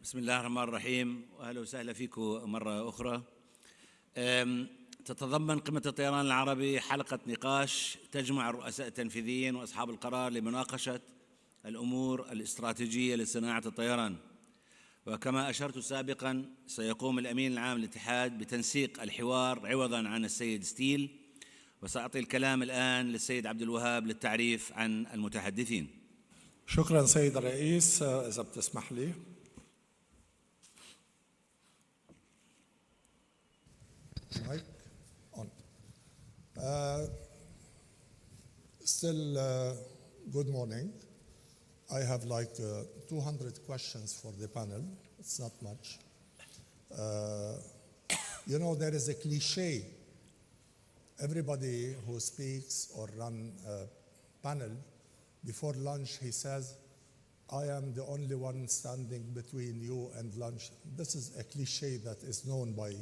بسم الله الرحمن الرحيم، واهلا وسهلا فيكم مره اخرى. تتضمن قمه الطيران العربي حلقه نقاش تجمع الرؤساء التنفيذيين واصحاب القرار لمناقشه الامور الاستراتيجيه لصناعه الطيران. وكما اشرت سابقا، سيقوم الامين العام للاتحاد بتنسيق الحوار عوضا عن السيد ستيل، وساعطي الكلام الان للسيد عبد الوهاب للتعريف عن المتحدثين. شكرا سيد الرئيس. إذا بتسمح لي. Mic on. Still, good morning. I have like 200 questions for the panel. It's not much. You know, there is a cliche. Everybody who speaks or run a panel, before lunch, he says, I am the only one standing between you and lunch. This is a cliche that is known by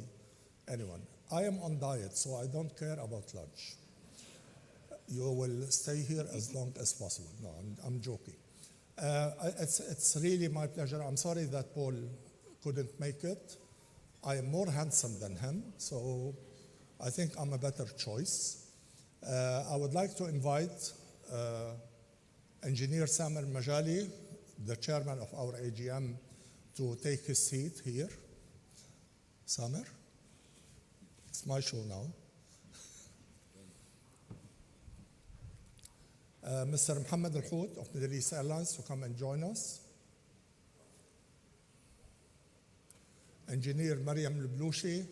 anyone. I am on diet, so I don't care about lunch. You will stay here as long as possible. No, I'm joking. It's really my pleasure. I'm sorry that Paul couldn't make it. I am more handsome than him, so I think I'm a better choice. I would like to invite Engineer Samer Majali, the chairman of our AGM, to take his seat here. Samer? It's my show now. Mr. Mohammed Al-Hout of Middle East Airlines to come and join us. Engineer Mariam Al-Bloushi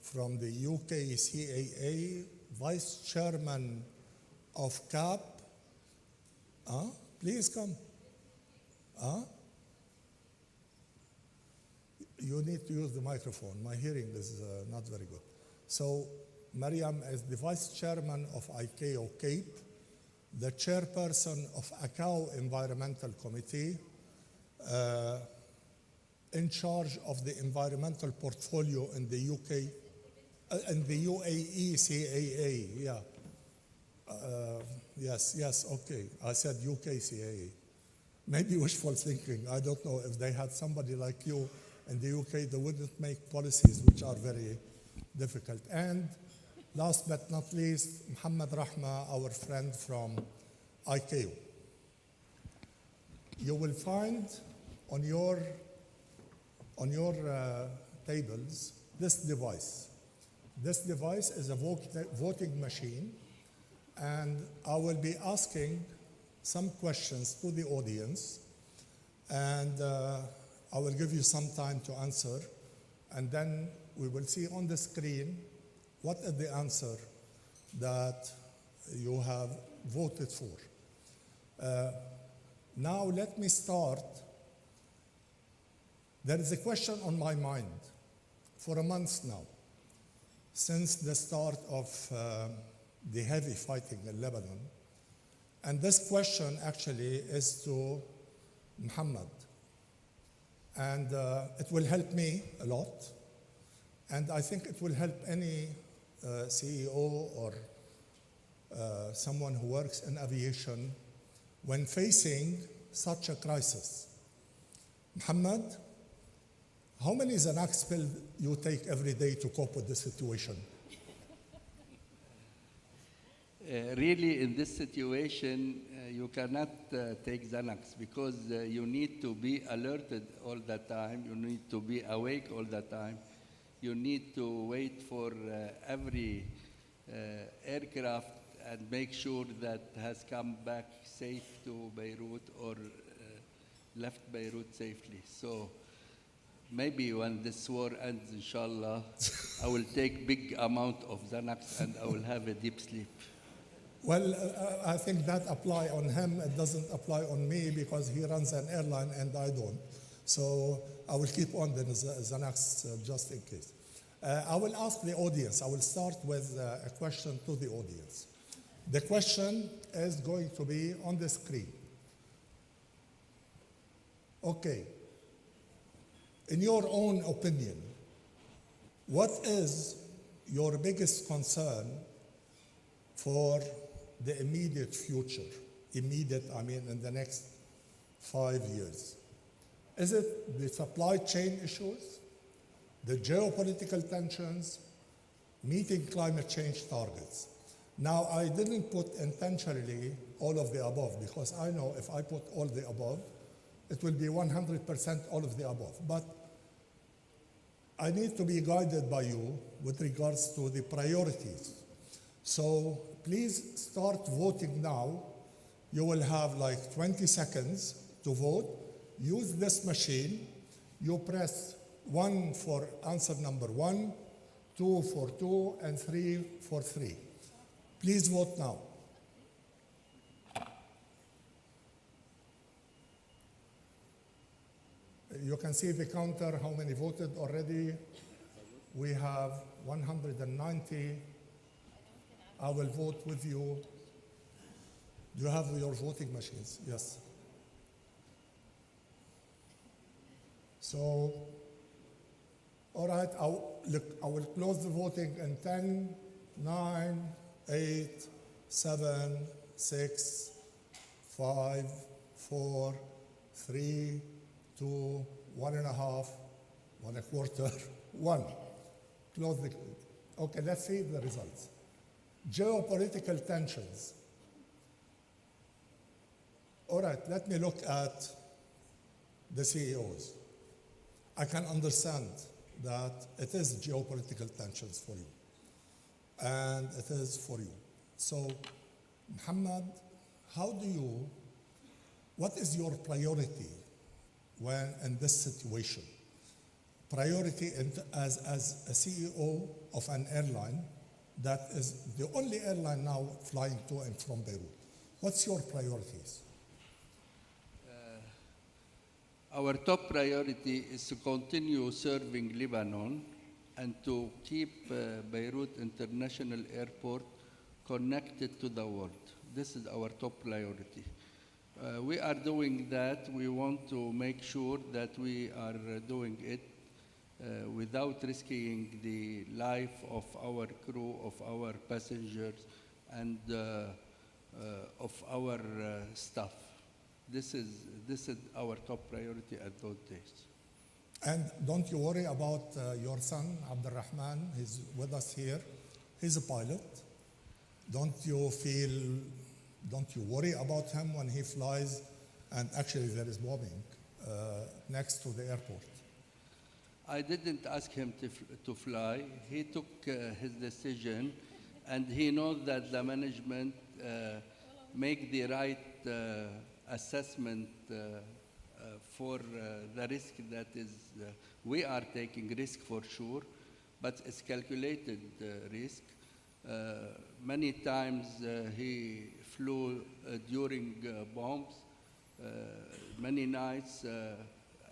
from the UK CAA, Vice Chairman of CAP. Please come. You need to use the microphone. My hearing is not very good. So Mariam is the Vice Chairman of AACO Cape, the Chairperson of AACO Environmental Committee, in charge of the environmental portfolio in the UK, in the UAE CAA, yeah. Yes, okay. I said UK CAA. Maybe wishful thinking. I don't know. If they had somebody like you in the UK, they wouldn't make policies which are very difficult. And last but not least, Muhammad Rahma, our friend from AACO. You will find on your tables this device. This device is a voting machine, and I will be asking some questions to the audience, and I will give you some time to answer, and then we will see on the screen what is the answer that you have voted for. Now let me start. There is a question on my mind for a month now, since the start of the heavy fighting in Lebanon. And this question actually is to Muhammad. And it will help me a lot. And I think it will help any CEO or someone who works in aviation when facing such a crisis. Muhammad, how many Xanax pills you take every day to cope with this situation? Really, in this situation, you cannot take Xanax because you need to be alerted all the time. You need to be awake all the time. You need to wait for every aircraft and make sure that has come back safe to Beirut or left Beirut safely. So maybe when this war ends, inshallah, I will take big amount of Xanax and I will have a deep sleep. Well, I think that applies on him. It doesn't apply on me because he runs an airline and I don't. So I will keep on the Xanax just in case. I will ask the audience. I will start with a question to the audience. The question is going to be on the screen. Okay. In your own opinion, what is your biggest concern for the immediate future? Immediate, I mean in the next 5 years. Is it the supply chain issues, the geopolitical tensions, meeting climate change targets? Now, I didn't put intentionally all of the above because I know if I put all the above, it will be 100% all of the above. But I need to be guided by you with regards to the priorities. So please start voting now. You will have like 20 seconds to vote. Use this machine. You press 1 for answer number 1, 2 for 2, and 3 for 3. Please vote now. You can see the counter, how many voted already. We have 190. I will vote with you. Do you have your voting machines? Yes. So, all right, I will close the voting in 10, 9, 8, 7, 6, 5, 4, 3, 2, 1.5, 1.25, 1. Close the. Okay, let's see the results. Geopolitical tensions. All right, let me look at the CEOs. I can understand that it is geopolitical tensions for you, and it is for you. So, Muhammad, what is your priority when in this situation? Priority as a CEO of an airline that is the only airline now flying to and from Beirut. What's your priorities? Our top priority is to continue serving Lebanon and to keep Beirut International Airport connected to the world. This is our top priority. We are doing that. We want to make sure that we are doing it without risking the life of our crew, of our passengers, and of our staff. This is our top priority at those days. And don't you worry about your son, Abdurrahman. He's with us here. He's a pilot. Don't you worry about him when he flies? And actually, there is bombing next to the airport. I didn't ask him to fly. He took his decision, and he knows that the management make the right assessment for the risk that is, we are taking risk for sure, but it's calculated risk. Many times he flew during bombs, many nights,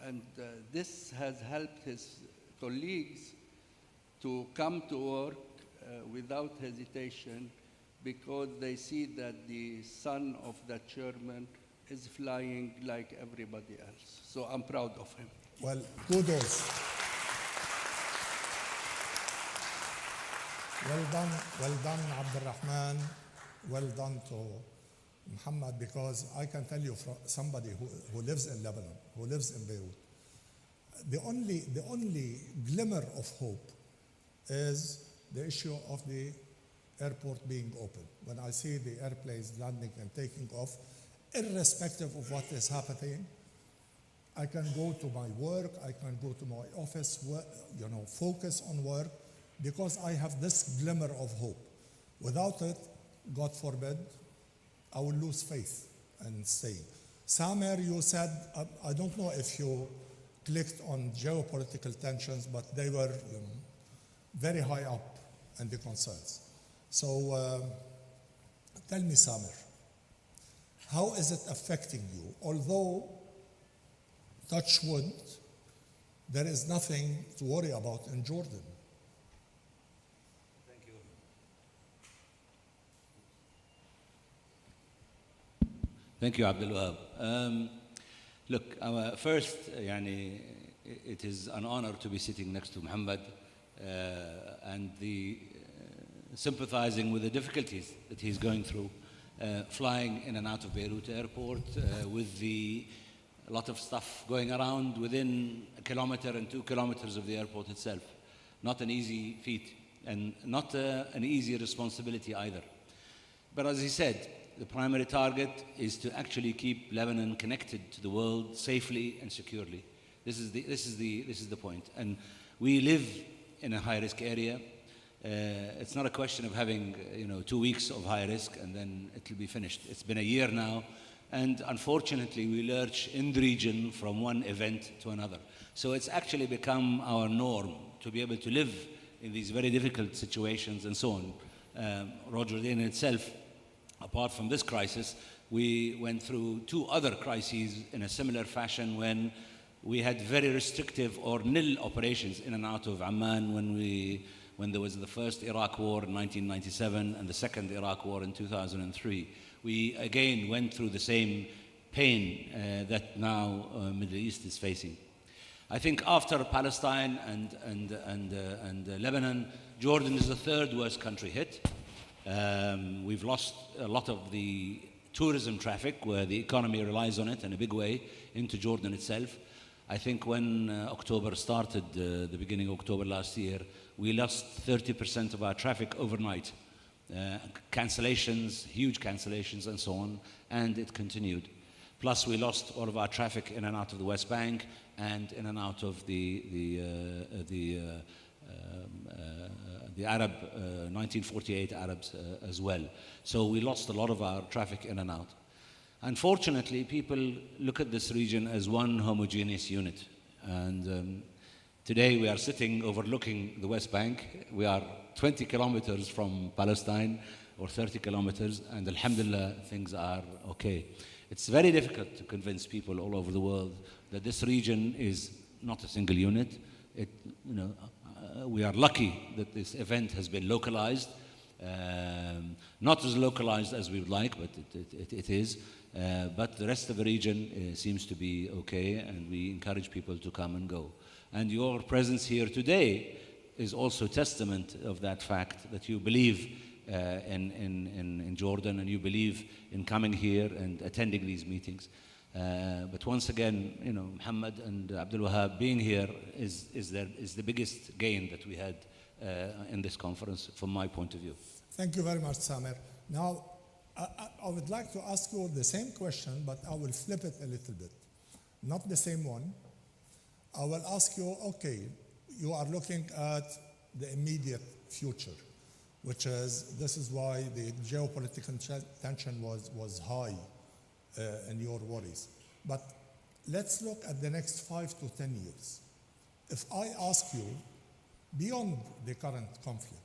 and this has helped his colleagues to come to work without hesitation because they see that the son of the chairman is flying like everybody else. So I'm proud of him. Well, kudos. Well done, Abdurrahman. Well done to Muhammad, because I can tell you from somebody who lives in Lebanon, who lives in Beirut, the only glimmer of hope is the issue of the airport being open. When I see the airplanes landing and taking off, irrespective of what is happening, I can go to my work, I can go to my office, focus on work, because I have this glimmer of hope. Without it, God forbid, I will lose faith in staying. Samer, you said, I don't know if you clicked on geopolitical tensions, but they were very high up in the concerns. So tell me, Samer, how is it affecting you? Although, touch wood, there is nothing to worry about in Jordan. Thank you. Thank you, Abdul Wahab. Look, first, it is an honor to be sitting next to Muhammad and sympathizing with the difficulties that he's going through, flying in and out of Beirut airport with the a lot of stuff going around within a kilometer and 2 kilometers of the airport itself. Not an easy feat, and not an easy responsibility either. But as he said, the primary target is to actually keep Lebanon connected to the world safely and securely. This is the point. And we live in a high-risk area. It's not a question of having 2 weeks of high risk and then it will be finished. It's been a year now, and unfortunately we lurch in the region from one event to another. So it's actually become our norm to be able to live in these very difficult situations and so on. Roger, in itself, apart from this crisis, we went through 2 other crises in a similar fashion when we had very restrictive or nil operations in and out of Amman when there was the first Iraq war in 1997 and the second Iraq war in 2003. We again went through the same pain that now Middle East is facing. I think after Palestine and Lebanon, Jordan is the 3rd worst country hit. We've lost a lot of the tourism traffic where the economy relies on it in a big way into Jordan itself. I think when October started, the beginning of October last year, we lost 30% of our traffic overnight. Cancellations, huge cancellations and so on, and it continued. Plus we lost all of our traffic in and out of the West Bank and in and out of the Arab 1948 Arabs as well. So we lost a lot of our traffic in and out. Unfortunately, people look at this region as one homogeneous unit. And today we are sitting overlooking the West Bank. We are 20 kilometers from Palestine, or 30 kilometers, and alhamdulillah, things are okay. It's very difficult to convince people all over the world that this region is not a single unit. We are lucky that this event has been localized. Not as localized as we would like, but it is. But the rest of the region seems to be okay, and we encourage people to come and go. And your presence here today is also testament of that fact, that you believe in Jordan, and you believe in coming here and attending these meetings. But once again, Muhammad and Abdul Wahab being here is the biggest gain that we had in this conference, from my point of view. Thank you very much, Samer. Now, I would like to ask you the same question, but I will flip it a little bit. Not the same one. I will ask you, okay, you are looking at the immediate future, which is, this is why the geopolitical tension was high in your worries. But let's look at the next 5 to 10 years. If I ask you, beyond the current conflict,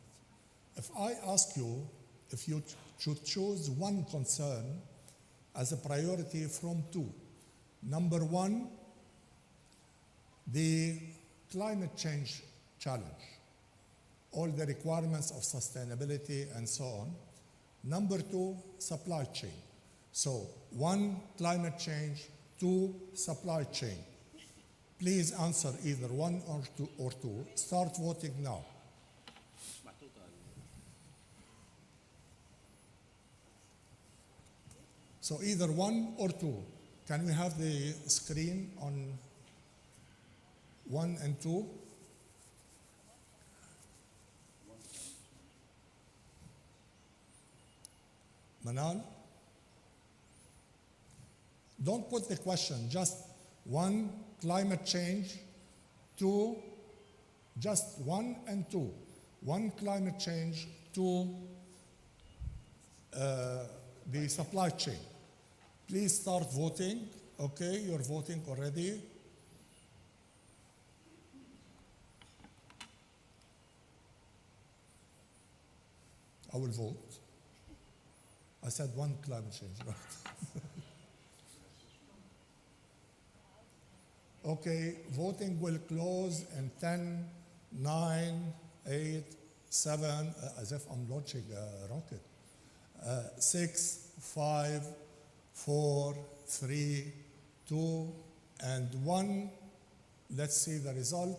if I ask you if you should choose one concern as a priority from 2. Number 1, the climate change challenge, all the requirements of sustainability and so on. Number 2, supply chain. So 1, climate change, 2, supply chain. Please answer either 1 or 2. Start voting now. So either 1 or 2. Can we have the screen on 1 and 2? Manal? Don't put the question, just 1, climate change, 2, just 1 and 2. 1, climate change, 2, the supply chain. Please start voting. Okay, you're voting already. I will vote. I said 1, climate change, right? Okay, voting will close in 10, 9, 8, 7, as if I'm launching a rocket. 6, 5, 4, 3, 2, and 1. Let's see the result.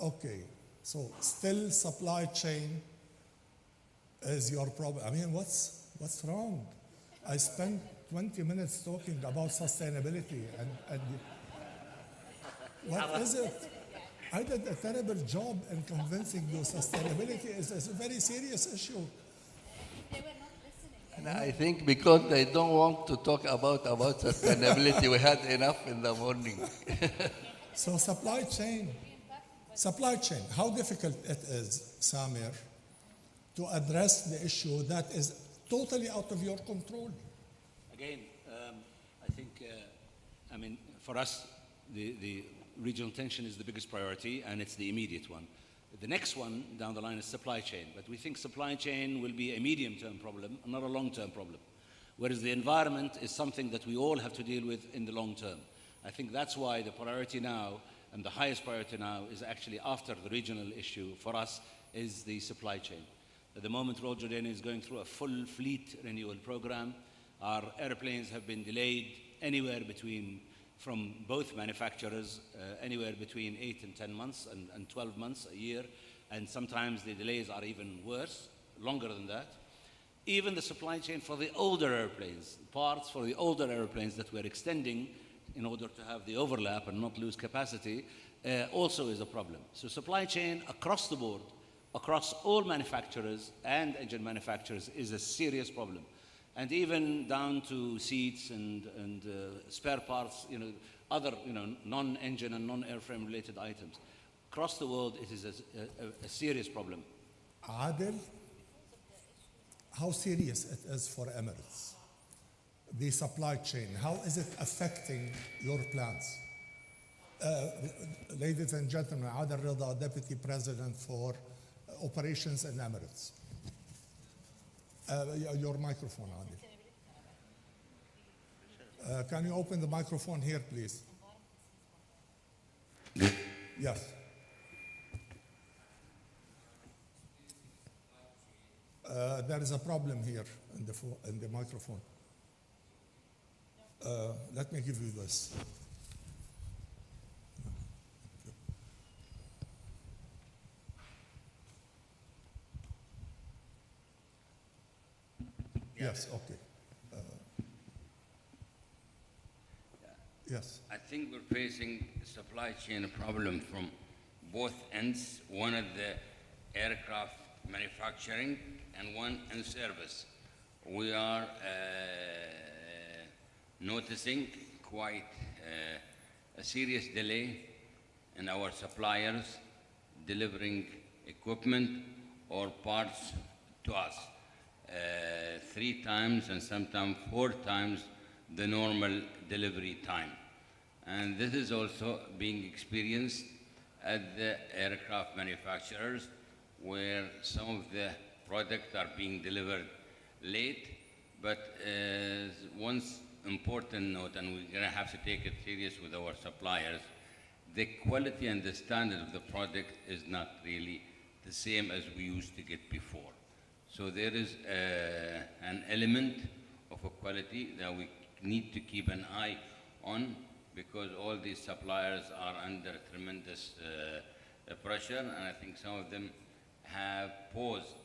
Okay, so still supply chain is your problem. I mean, what's wrong? I spent 20 minutes talking about sustainability and what is it? I did a terrible job in convincing you sustainability is a very serious issue. And I think because they don't want to talk about sustainability, we had enough in the morning. So supply chain, how difficult it is, Samir, to address the issue that is totally out of your control. Again, I think, for us, the regional tension is the biggest priority, and it's the immediate one. The next one down the line is supply chain, but we think supply chain will be a medium-term problem, not a long-term problem, whereas the environment is something that we all have to deal with in the long term. I think that's why the priority now, and the highest priority now, is actually after the regional issue for us, is the supply chain. At the moment, Royal Jordanian is going through a full fleet renewal program. Our airplanes have been delayed anywhere between, from both manufacturers, anywhere between 8 and 10 months and 12 months, a year, and sometimes the delays are even worse, longer than that. Even the supply chain for the older airplanes, parts for the older airplanes that we're extending in order to have the overlap and not lose capacity, also is a problem. So supply chain across the board, across all manufacturers and engine manufacturers, is a serious problem. And even down to seats and spare parts, other non-engine and non-airframe related items. Across the world, it is a serious problem. Adil, how serious it is for Emirates? The supply chain, how is it affecting your plans? Ladies and gentlemen, Adil Rida, Deputy President for Operations in Emirates. Your microphone, Adil. Can you open the microphone here, please? Yes. There is a problem here in the microphone. Let me give you this. Yes, okay. Yes. I think we're facing a supply chain problem from both ends, one at the aircraft manufacturing and one in service. We are noticing quite a serious delay in our suppliers delivering equipment or parts to us. 3 times and sometimes 4 times the normal delivery time. And this is also being experienced at the aircraft manufacturers, where some of the products are being delivered late. But one important note, and we're going to have to take it serious with our suppliers, the quality and the standard of the product is not really the same as we used to get before. So there is an element of a quality that we need to keep an eye on, because all these suppliers are under tremendous pressure, and I think some of them have paused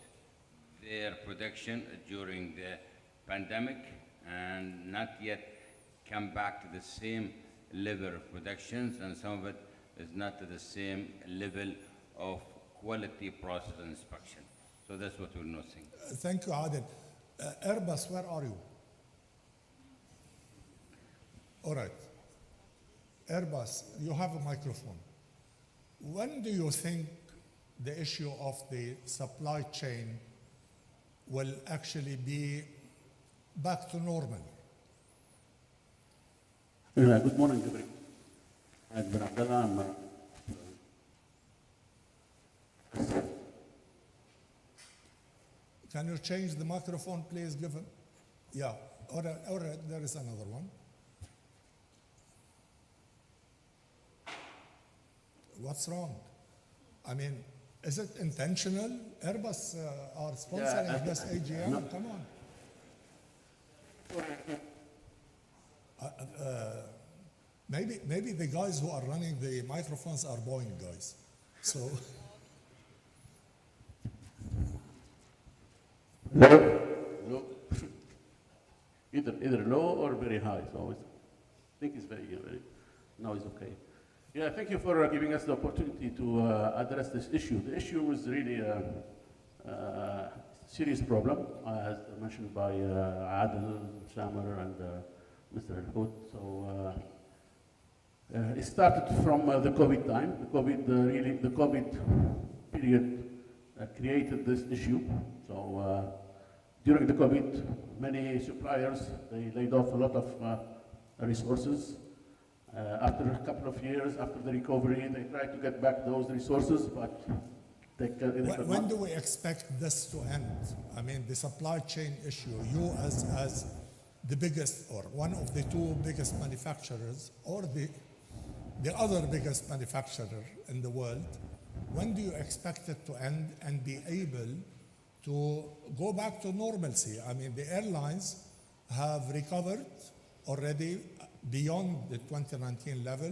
their production during the pandemic and not yet come back to the same level of productions, and some of it is not to the same level of quality process and inspection. So that's what we're noticing. Thank you, Adil. Airbus, where are you? All right. Airbus, you have a microphone. When do you think the issue of the supply chain will actually be back to normal? Good morning, Jibril. I've been Abdullah. Can you change the microphone, please? Give him. Yeah. All right. There is another one. What's wrong? I mean, is it intentional? Airbus are sponsoring this AGM. No. Come on. Maybe the guys who are running the microphones are Boeing guys. So. No. either low or very high. So I think it's very, now it's okay. Yeah, thank you for giving us the opportunity to address this issue. The issue was really a serious problem, as mentioned by Adel, Samer, and Mr. Hood. So it started from the COVID time. The COVID period created this issue. So during the COVID, many suppliers, they laid off a lot of resources. After a couple of years, after the recovery, they tried to get back those resources, but they could When not. do we expect this to end? I mean, the supply chain issue, you as the biggest or one of the two biggest manufacturers or the other biggest manufacturer in the world, when do you expect it to end and be able to go back to normalcy? I mean, the airlines have recovered already beyond the 2019 level,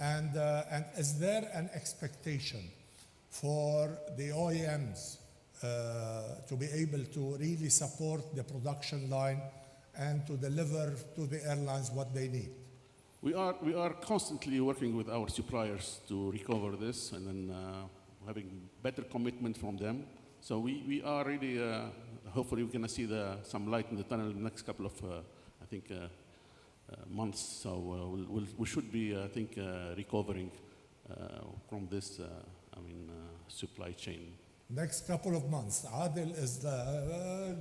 and is there an expectation for the OEMs to be able to really support the production line and to deliver to the airlines what they need? We are constantly working with our suppliers to recover this and then having better commitment from them. So we are really, hopefully we're going to see some light in the tunnel in the next couple of, I think, months. So we should be, I think, recovering from this, supply chain. Next couple of months. Adel is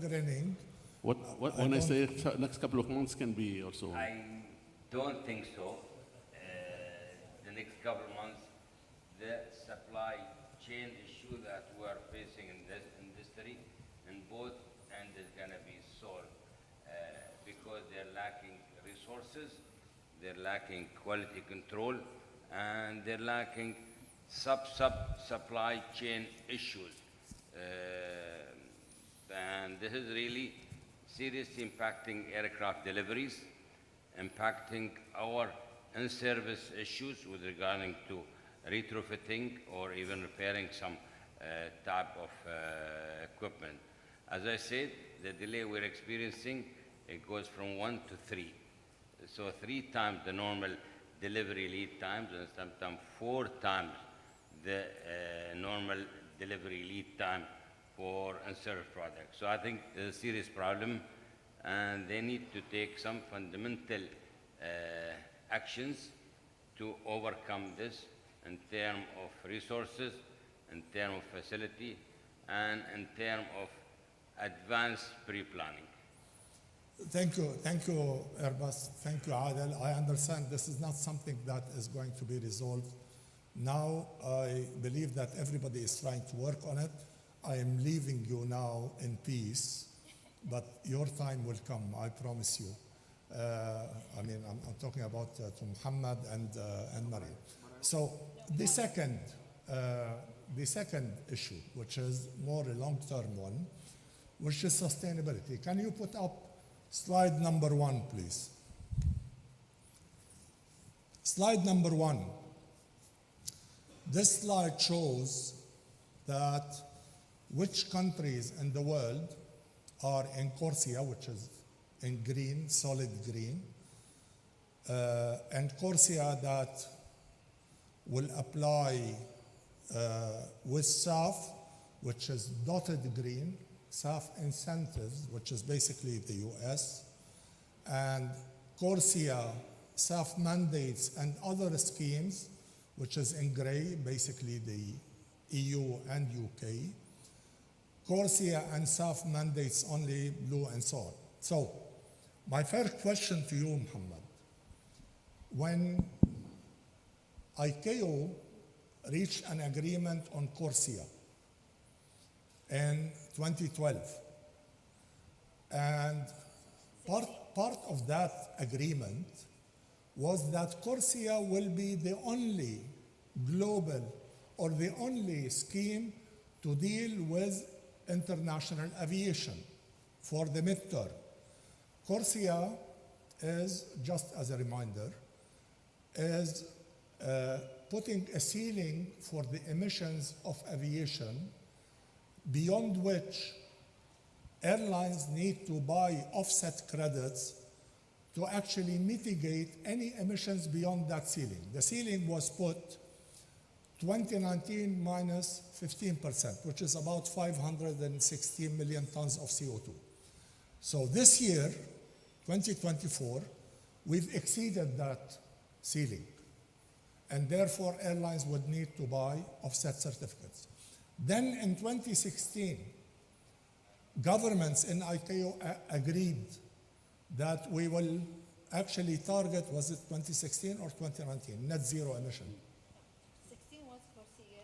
grinning. When I say next couple of months can be also. I don't think so. The next couple of months, the supply chain issue that we are facing in this industry, in both ends is going to be solved because they're lacking resources, they're lacking quality control, and they're lacking supply chain issues. And this is really seriously impacting aircraft deliveries, impacting our in-service issues with regarding to retrofitting or even repairing some type of equipment. As I said, the delay we're experiencing, it goes from 1 to 3. So 3 times the normal delivery lead times and sometimes 4 times the normal delivery lead time for in-service products. So I think there's a serious problem and they need to take some fundamental actions to overcome this in terms of resources, in terms of facility, and in terms of advanced pre-planning. Thank you, Airbus. Thank you, Adel. I understand this is not something that is going to be resolved now. I believe that everybody is trying to work on it. I am leaving you now in peace, but your time will come, I promise you. I'm talking about to Muhammad and Maria. So the second issue, which is more a long-term one, which is sustainability. Can you put up slide number 1, please? Slide number 1. This slide shows that which countries in the world are in CORSIA, which is in green, solid green, and CORSIA that will apply with SAF, which is dotted green, SAF incentives, which is basically the US, and CORSIA SAF mandates and other schemes, which is in gray, basically the EU and UK. CORSIA and SAF mandates only blue and so on. So, my first question to you, Muhammad, when AACO reached an agreement on CORSIA in 2012, and part of that agreement was that CORSIA will be the only global or the only scheme to deal with international aviation for the midterm. CORSIA is, just as a reminder, is putting a ceiling for the emissions of aviation beyond which airlines need to buy offset credits to actually mitigate any emissions beyond that ceiling. The ceiling was put 2019 minus 15%, which is about 516 million tons of CO2. So this year, 2024, we've exceeded that ceiling. And therefore, airlines would need to buy offset certificates. Then in 2016, governments in ICAO agreed that we will actually target, was it 2016 or 2019, net zero emission? 16 was Corsia.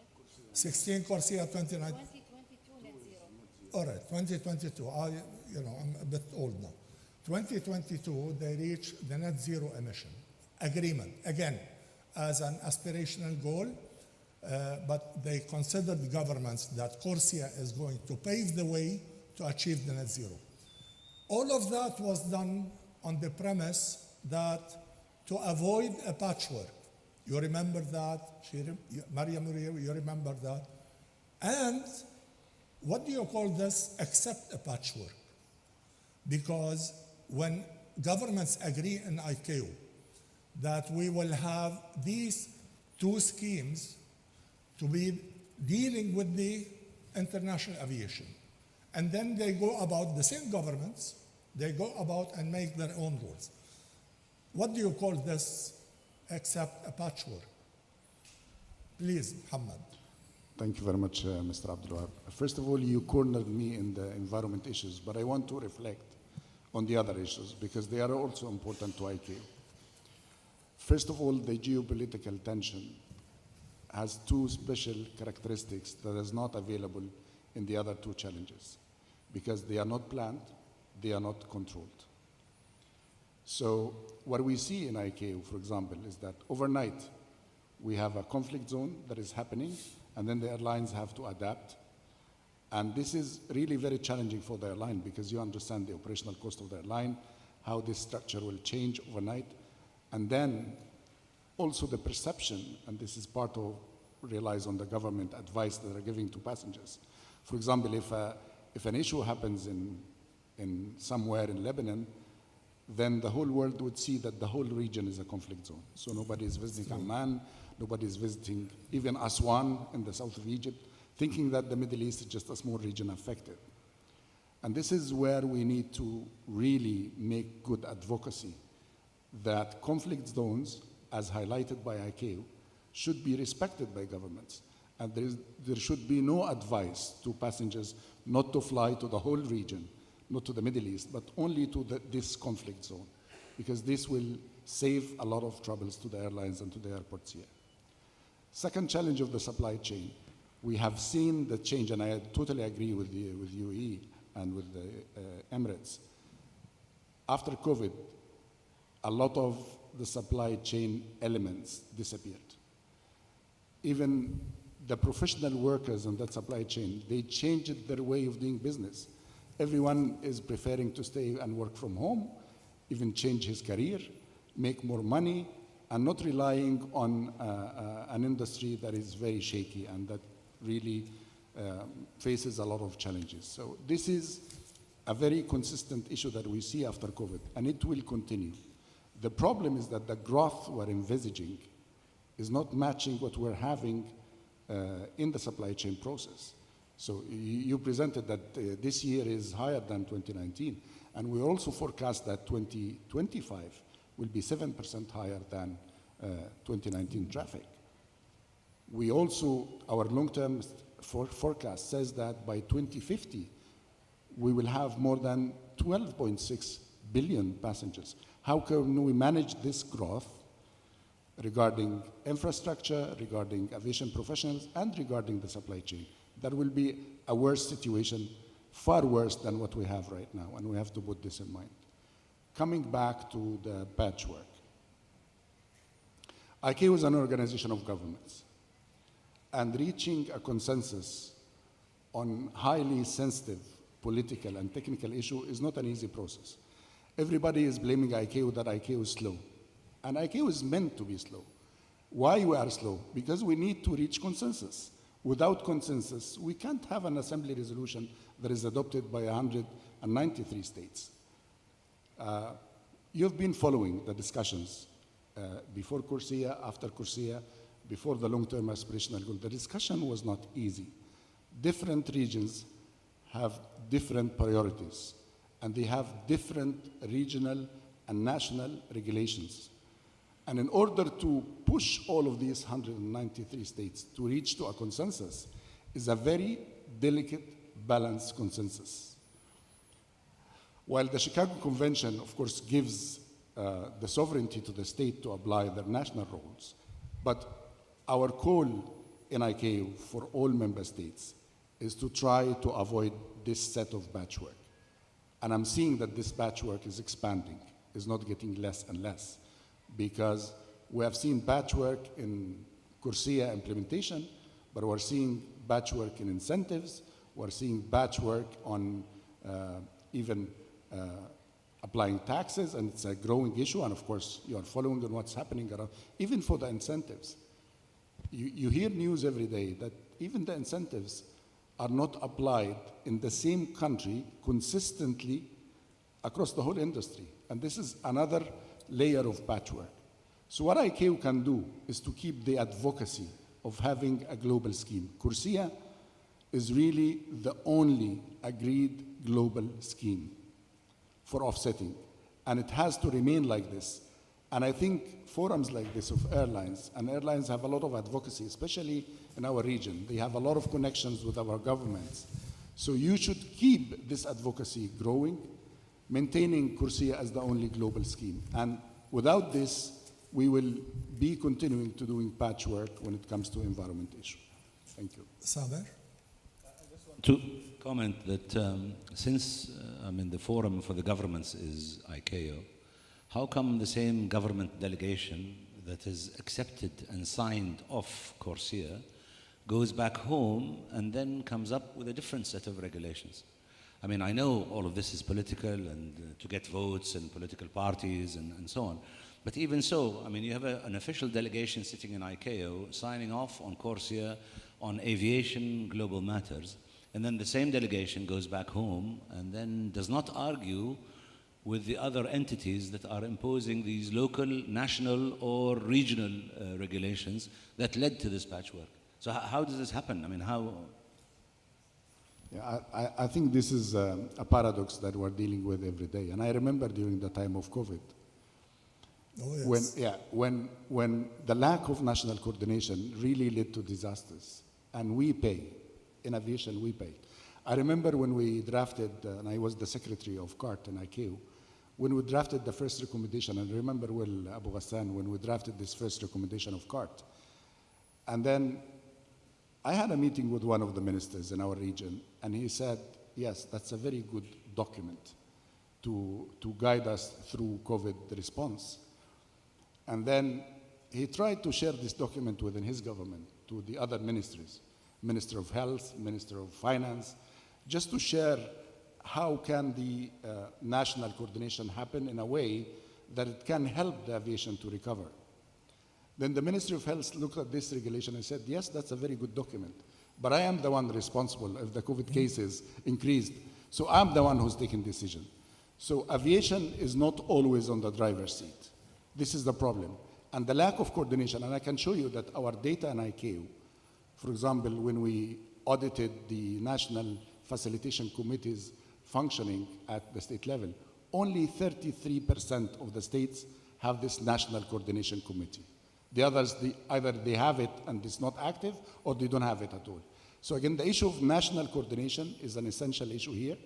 16 Corsia, 2019. 2022 net zero. All right, 2022. I'm a bit old now. 2022, they reached the net zero emission agreement, again, as an aspirational goal, but they considered governments that Corsia is going to pave the way to achieve the net zero. All of that was done on the premise that to avoid a patchwork. You remember that, Maria Murillo, you remember that. And what do you call this? Accept a patchwork. Because when governments agree in ICAO that we will have these two schemes to be dealing with the international aviation, and then they go about, the same governments, they go about and make their own rules. What do you call this except a patchwork? Please, Muhammad. Thank you very much, Mr. Abdul Wahab. First of all, you cornered me in the environment issues, but I want to reflect on the other issues because they are also important to ICAO. First of all, the geopolitical tension has two special characteristics that is not available in the other two challenges because they are not planned, they are not controlled. So what we see in ICAO, for example, is that overnight we have a conflict zone that is happening and then the airlines have to adapt. And this is really very challenging for the airline because you understand the operational cost of the airline, how this structure will change overnight. And then also the perception, and this is part of relies on the government advice that they're giving to passengers. For example, if an issue happens in somewhere in Lebanon, then the whole world would see that the whole region is a conflict zone. So nobody is visiting Amman, nobody is visiting even Aswan in the south of Egypt, thinking that the Middle East is just a small region affected. And this is where we need to really make good advocacy that conflict zones, as highlighted by ICAO, should be respected by governments. And there should be no advice to passengers not to fly to the whole region, not to the Middle East, but only to this conflict zone, because this will save a lot of troubles to the airlines and to the airports here. Second challenge of the supply chain, we have seen the change, and I totally agree with UAE and with the Emirates. After COVID, a lot of the supply chain elements disappeared. Even the professional workers in that supply chain, they changed their way of doing business. Everyone is preferring to stay and work from home, even change his career, make more money, and not relying on an industry that is very shaky and that really faces a lot of challenges. So this is a very consistent issue that we see after COVID, and it will continue. The problem is that the growth we're envisaging is not matching what we're having in the supply chain process. So you presented that this year is higher than 2019, and we also forecast that 2025 will be 7% higher than 2019 traffic. We also, our long-term forecast says that by 2050, we will have more than 12.6 billion passengers. How can we manage this growth regarding infrastructure, regarding aviation professionals, and regarding the supply chain? That will be a worse situation, far worse than what we have right now, and we have to put this in mind. Coming back to the patchwork. ICAO is an organization of governments, and reaching a consensus on highly sensitive political and technical issue is not an easy process. Everybody is blaming ICAO that ICAO is slow, and ICAO is meant to be slow. Why we are slow? Because we need to reach consensus. Without consensus, we can't have an assembly resolution that is adopted by 100 193 states. You've been following the discussions before Corsia, after Corsia, before the long-term aspirational goal. The discussion was not easy. Different regions have different priorities, and they have different regional and national regulations. And in order to push all of these 193 states to reach to a consensus is a very delicate, balanced consensus. While the Chicago Convention, of course, gives the sovereignty to the state to apply their national rules, but our call in ICAO for all member states is to try to avoid this set of patchwork. And I'm seeing that this patchwork is expanding, is not getting less and less, because we have seen patchwork in Corsia implementation, but we're seeing patchwork in incentives, we're seeing patchwork on even applying taxes, and it's a growing issue, and of course you are following on what's happening around, even for the incentives. You hear news every day that even the incentives are not applied in the same country consistently across the whole industry. And this is another layer of patchwork. So what ICAO can do is to keep the advocacy of having a global scheme. Corsia is really the only agreed global scheme for offsetting, and it has to remain like this. And I think forums like this of airlines, and airlines have a lot of advocacy, especially in our region. They have a lot of connections with our governments. So you should keep this advocacy growing, maintaining Corsia as the only global scheme. And without this, we will be continuing to doing patchwork when it comes to environment issues. Thank you. Saber? To comment that since the forum for the governments is ICAO, how come the same government delegation that has accepted and signed off Corsia goes back home and then comes up with a different set of regulations? I mean, I know all of this is political and to get votes and political parties and so on. But even so, I mean, you have an official delegation sitting in ICAO signing off on Corsia, on aviation global matters, and then the same delegation goes back home and then does not argue with the other entities that are imposing these local, national, or regional regulations that led to this patchwork. So how does this happen? I mean, how? Yeah, I think this is a paradox that we're dealing with every day. And I remember during the time of COVID, Oh, yes. when the lack of national coordination really led to disasters, and we pay. In aviation, we pay. I remember when we drafted, and I was the secretary of CART in ICAO, when we drafted the first recommendation, and remember well, Abu Ghassan, when we drafted this first recommendation of CART. And then I had a meeting with one of the ministers in our region, and he said, yes, that's a very good document to guide us through COVID response. And then he tried to share this document within his government to the other ministries, Minister of Health, Minister of Finance, just to share how can the national coordination happen in a way that it can help the aviation to recover. Then the Ministry of Health looked at this regulation and said, yes, that's a very good document, but I am the one responsible if the COVID cases increased. So I'm the one who's taking decision. So aviation is not always on the driver's seat. This is the problem. And the lack of coordination, and I can show you that our data in ICAO, for example, when we audited the national facilitation committees functioning at the state level, only 33% of the states have this national coordination committee. The others, either they have it and it's not active, or they don't have it at all. So again, the issue of national coordination is an essential issue here.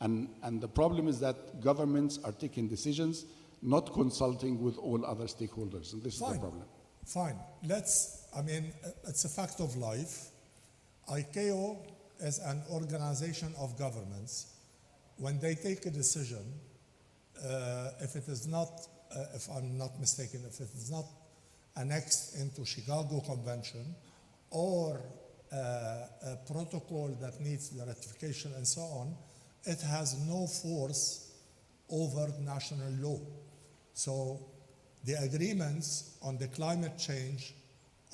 And the problem is that governments are taking decisions, not consulting with all other stakeholders. And this is the problem. Fine. It's a fact of life. ICAO is an organization of governments. When they take a decision, if it is not, if I'm not mistaken, if it is not annexed into Chicago Convention or a protocol that needs the ratification and so on, it has no force over national law. So the agreements on the climate change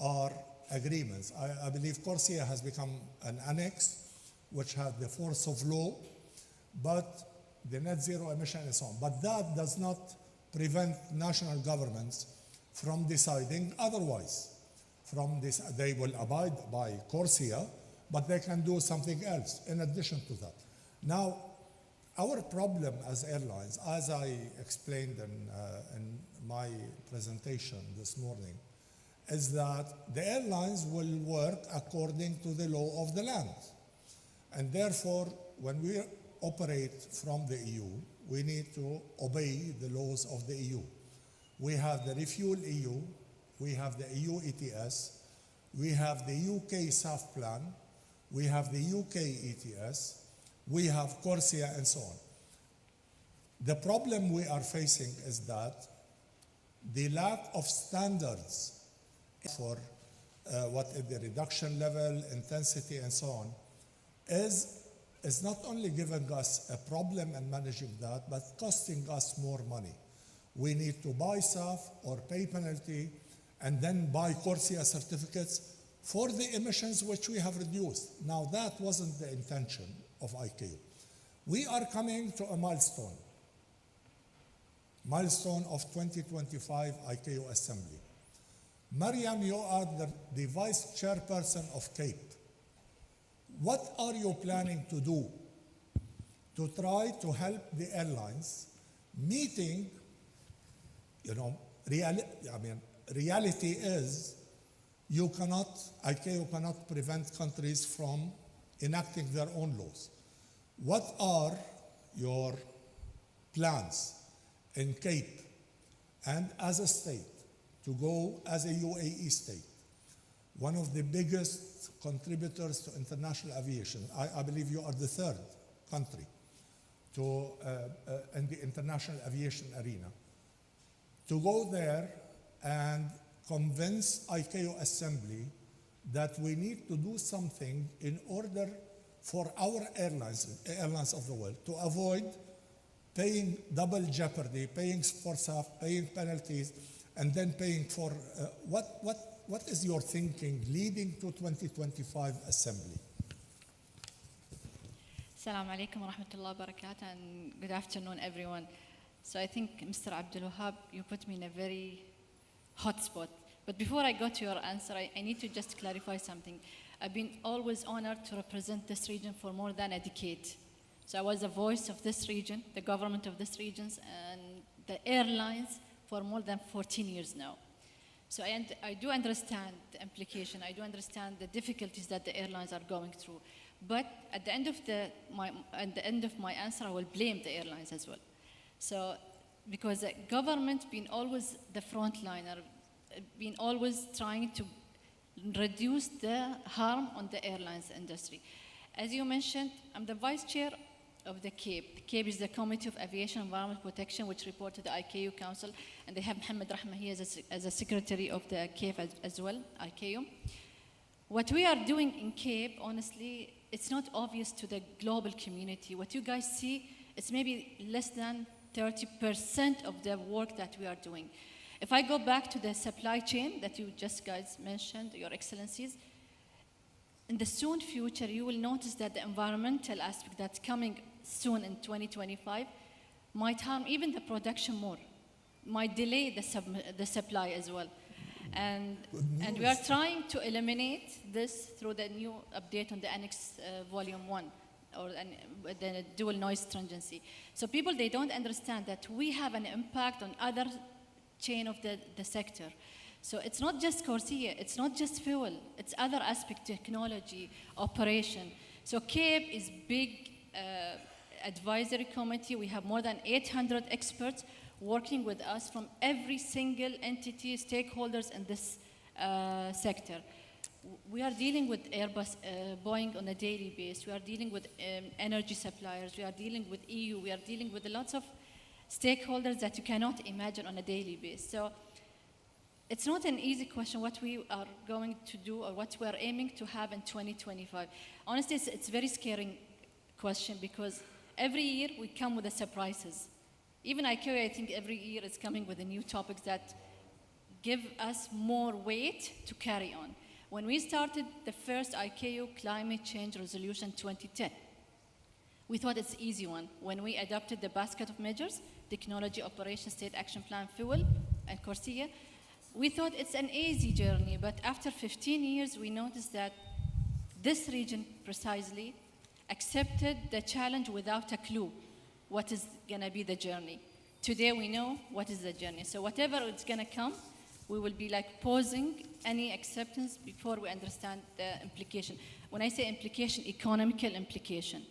are agreements. I believe Corsia has become an annex which has the force of law, but the net zero emission and so on. But that does not prevent national governments from deciding otherwise. From this, they will abide by CORSIA, but they can do something else in addition to that. Now, our problem as airlines, as I explained in my presentation this morning, is that the airlines will work according to the law of the land. And therefore, when we operate from the EU, we need to obey the laws of the EU. We have the Refuel EU, we have the EU ETS, we have the UK SAF plan, we have the UK ETS, we have CORSIA and so on. The problem we are facing is that the lack of standards for what is the reduction level, intensity, and so on, is not only giving us a problem in managing that, but costing us more money. We need to buy SAF or pay penalty and then buy CORSIA certificates for the emissions which we have reduced. Now, that wasn't the intention of ICAO. We are coming to a milestone of 2025 ICAO Assembly. Mariam, you are the vice chairperson of CAPE. What are you planning to do to try to help the airlines meeting, reality is ICAO cannot prevent countries from enacting their own laws. What are your plans in CAPE and as a state to go as a UAE state, one of the biggest contributors to international aviation? I believe you are the third country in the international aviation arena. To go there and convince ICAO Assembly that we need to do something in order for our airlines of the world, to avoid paying double jeopardy, paying for SAF, paying penalties, and then paying for what is your thinking leading to 2025 Assembly? Assalamu alaikum wa rahmatullahi wa barakatuh, and good afternoon, everyone. So I think, Mr. Abdul Wahab, you put me in a very hot spot. But before I go to your answer, I need to just clarify something. I've been always honored to represent this region for more than a decade. So I was a voice of this region, the government of this region, and the airlines for more than 14 years now. So I do understand the implication. I do understand the difficulties that the airlines are going through. But at the end of my answer, I will blame the airlines as well. So, because the government been always the frontliner, been always trying to reduce the harm on the airlines industry. As you mentioned, I'm the vice chair of the CAPE. The CAPE is the Committee of Aviation Environment Protection, which report to the ICAO Council, and they have Mohammed Rahma here as a secretary of the CAPE as well, ICAO. What we are doing in CAPE, honestly, it's not obvious to the global community. What you guys see, it's maybe less than 30% of the work that we are doing. If I go back to the supply chain that you just guys mentioned, Your Excellencies, in the soon future, you will notice that the environmental aspect that's coming soon in 2025 might harm even the production more, might delay the supply as well. And we are trying to eliminate this through the new update on the Annex Volume 1, or the dual noise stringency. So people, they don't understand that we have an impact on other chain of the sector. So it's not just CORSIA, it's not just fuel, it's other aspect, technology, operation. So CAPE is big advisory committee. We have more than 800 experts working with us from every single entity, stakeholders in this sector. We are dealing with Airbus, Boeing on a daily basis. We are dealing with energy suppliers. We are dealing with EU. We are dealing with lots of stakeholders that you cannot imagine on a daily basis. So it's not an easy question what we are going to do or what we are aiming to have in 2025. Honestly, it's a very scary question because every year we come with the surprises. Even ICAO, I think every year is coming with a new topics that give us more weight to carry on. When we started the first ICAO Climate Change Resolution 2010, We thought it's easy one. When we adopted the basket of measures, technology, operation, state action plan, fuel, and CORSIA, we thought it's an easy journey, but after 15 years, we noticed that this region precisely accepted the challenge without a clue what is gonna be the journey. Today we know what is the journey. So whatever is gonna come, we will be like pausing any acceptance before we understand the implication. When I say implication, economical implication.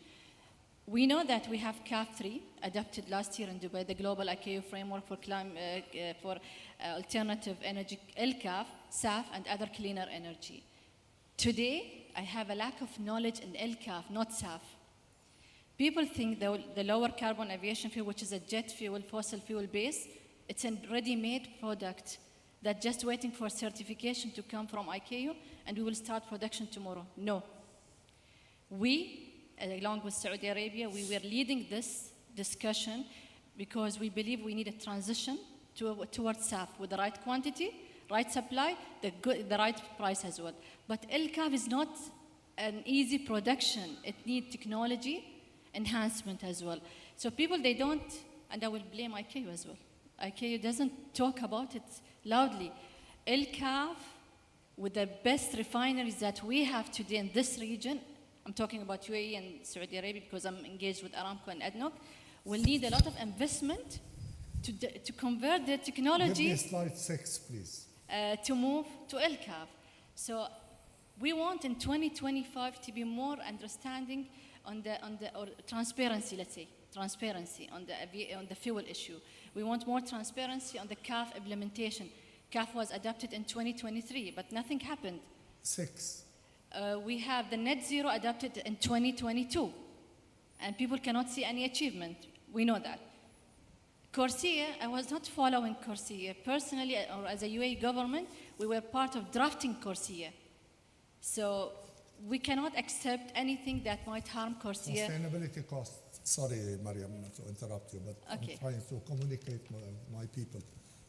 We know that we have CAF 3 adopted last year in Dubai, the global AACO framework for alternative energy, LCAF, SAF, and other cleaner energy. Today, I have a lack of knowledge in LCAF, not SAF. People think the lower carbon aviation fuel, which is a jet fuel, fossil fuel base, it's a ready-made product that's just waiting for certification to come from AACO, and we will start production tomorrow. No. We, along with Saudi Arabia, we were leading this discussion because we believe we need a transition towards SAF with the right quantity, right supply, the right price as well. But LCAF is not an easy production. It needs technology enhancement as well. So people, they don't, and I will blame AACO as well. AACO doesn't talk about it loudly. LCAF, with the best refineries that we have today in this region, I'm talking about UAE and Saudi Arabia because I'm engaged with Aramco and ADNOC, will need a lot of investment to convert the technology. Give me slide 6, please. To move to LCAF. So we want in 2025 to be more understanding on or transparency, let's say, transparency on the fuel issue. We want more transparency on the CAF implementation. CAF was adopted in 2023, but nothing happened. 6. We have the net zero adopted in 2022, and people cannot see any achievement. We know that. CORSIA, I was not following CORSIA. Personally, or as a UAE government, we were part of drafting CORSIA. So we cannot accept anything that might harm CORSIA. Sustainability costs. Sorry, Mariam, to interrupt you, but Okay. I'm trying to communicate with my people.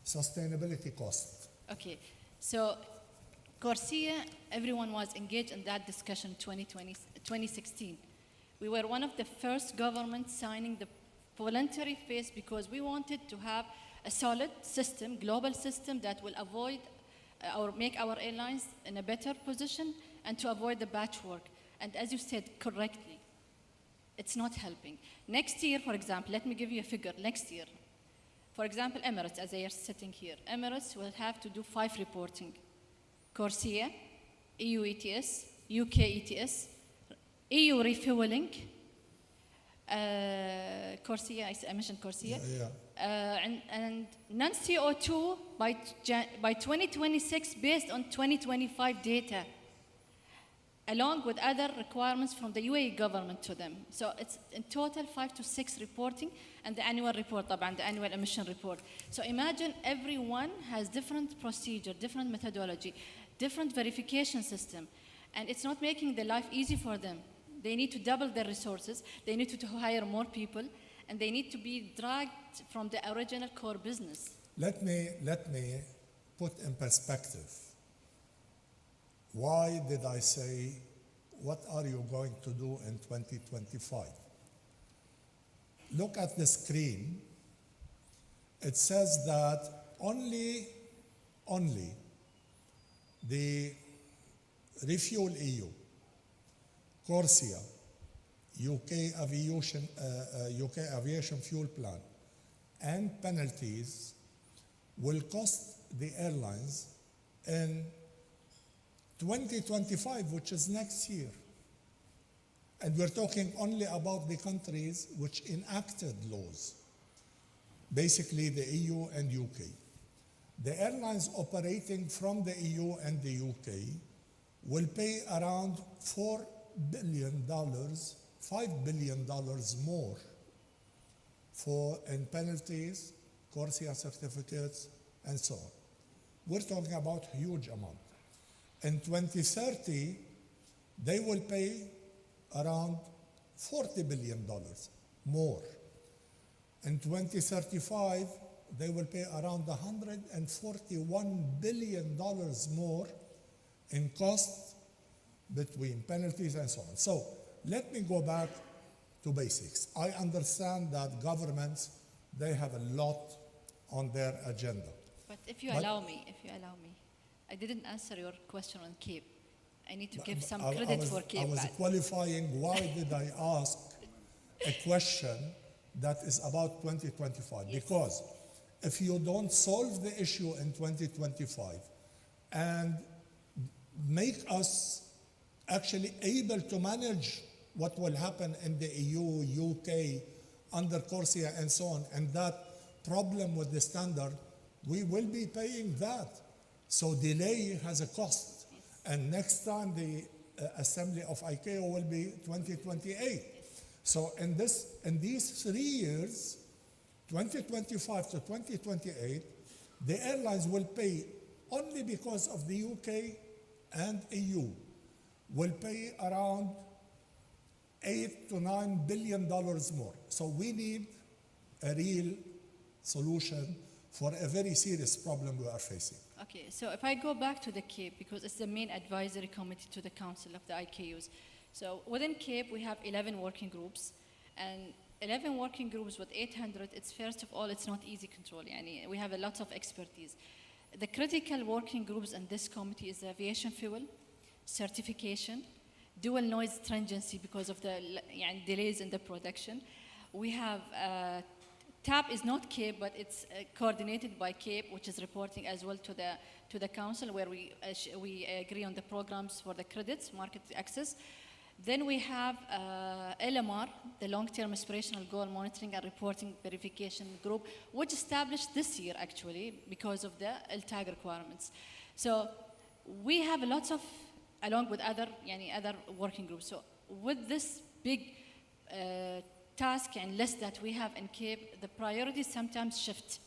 Sustainability costs. Okay, so CORSIA, everyone was engaged in that discussion in 2016. We were one of the first governments signing the voluntary phase because we wanted to have a solid system, global system that will avoid or make our airlines in a better position and to avoid the patchwork. And as you said correctly, it's not helping. Next year, for example, let me give you a figure. Next year, for example, Emirates, as they are sitting here, Emirates will have to do 5 reporting. CORSIA, EU ETS, UK ETS, EU refueling, CORSIA, I mentioned CORSIA, and non-CO2 by 2026 based on 2025 data, along with other requirements from the UAE government to them. So it's in total 5 to 6 reporting, and the annual report, the annual emission report. So imagine everyone has different procedure, different methodology, different verification system, and it's not making the life easy for them. They need to double their resources, they need to hire more people, and they need to be dragged from the original core business. Let me put in perspective. Why did I say, what are you going to do in 2025? Look at the screen. It says that only the Refuel EU, CORSIA, UK Aviation Fuel Plan, and penalties will cost the airlines in 2025, which is next year. And we're talking only about the countries which enacted laws, basically the EU and UK. The airlines operating from the EU and the UK will pay around $4 billion, $5 billion more in penalties, CORSIA certificates, and so on. We're talking about huge amount. In 2030, they will pay around $40 billion more. In 2035, they will pay around $141 billion more in costs between penalties and so on. So let me go back to basics. I understand that governments, they have a lot on their agenda. But if you But- allow me, I didn't answer your question on CAPE. I need to give some I credit was- for I CAPE. was qualifying why did I ask a question that is about 2025? Yes. Because if you don't solve the issue in 2025 and make us actually able to manage what will happen in the EU, UK, under Corsia and so on, and that problem with the standard, we will be paying that. So delay has a cost. And next time the assembly of AACO will be 2028. So in these 3 years, 2025 to 2028, the airlines will pay only because of the UK and EU will pay around $8 to $9 billion more. So we need a real solution for a very serious problem we are facing. Okay, so if I go back to the CAPE, because it's the main advisory committee to the Council of the ICAOs. So within CAPE, we have 11 working groups, and 11 working groups with 800, it's first of all, it's not easy control. Yani we have a lot of expertise. The critical working groups in this committee is aviation fuel, certification, dual noise stringency because of the delays in the production. We have TAP is not CAPE, but it's coordinated by CAPE, which is reporting as well to the council, where we agree on the programs for the credits, market access. Then we have LMR, the long-term aspirational goal monitoring and reporting verification group, which established this year actually because of the LTAG requirements. So we have lots of, along with other working groups. So with this big task and list that we have in CAPE, the priorities sometimes shift.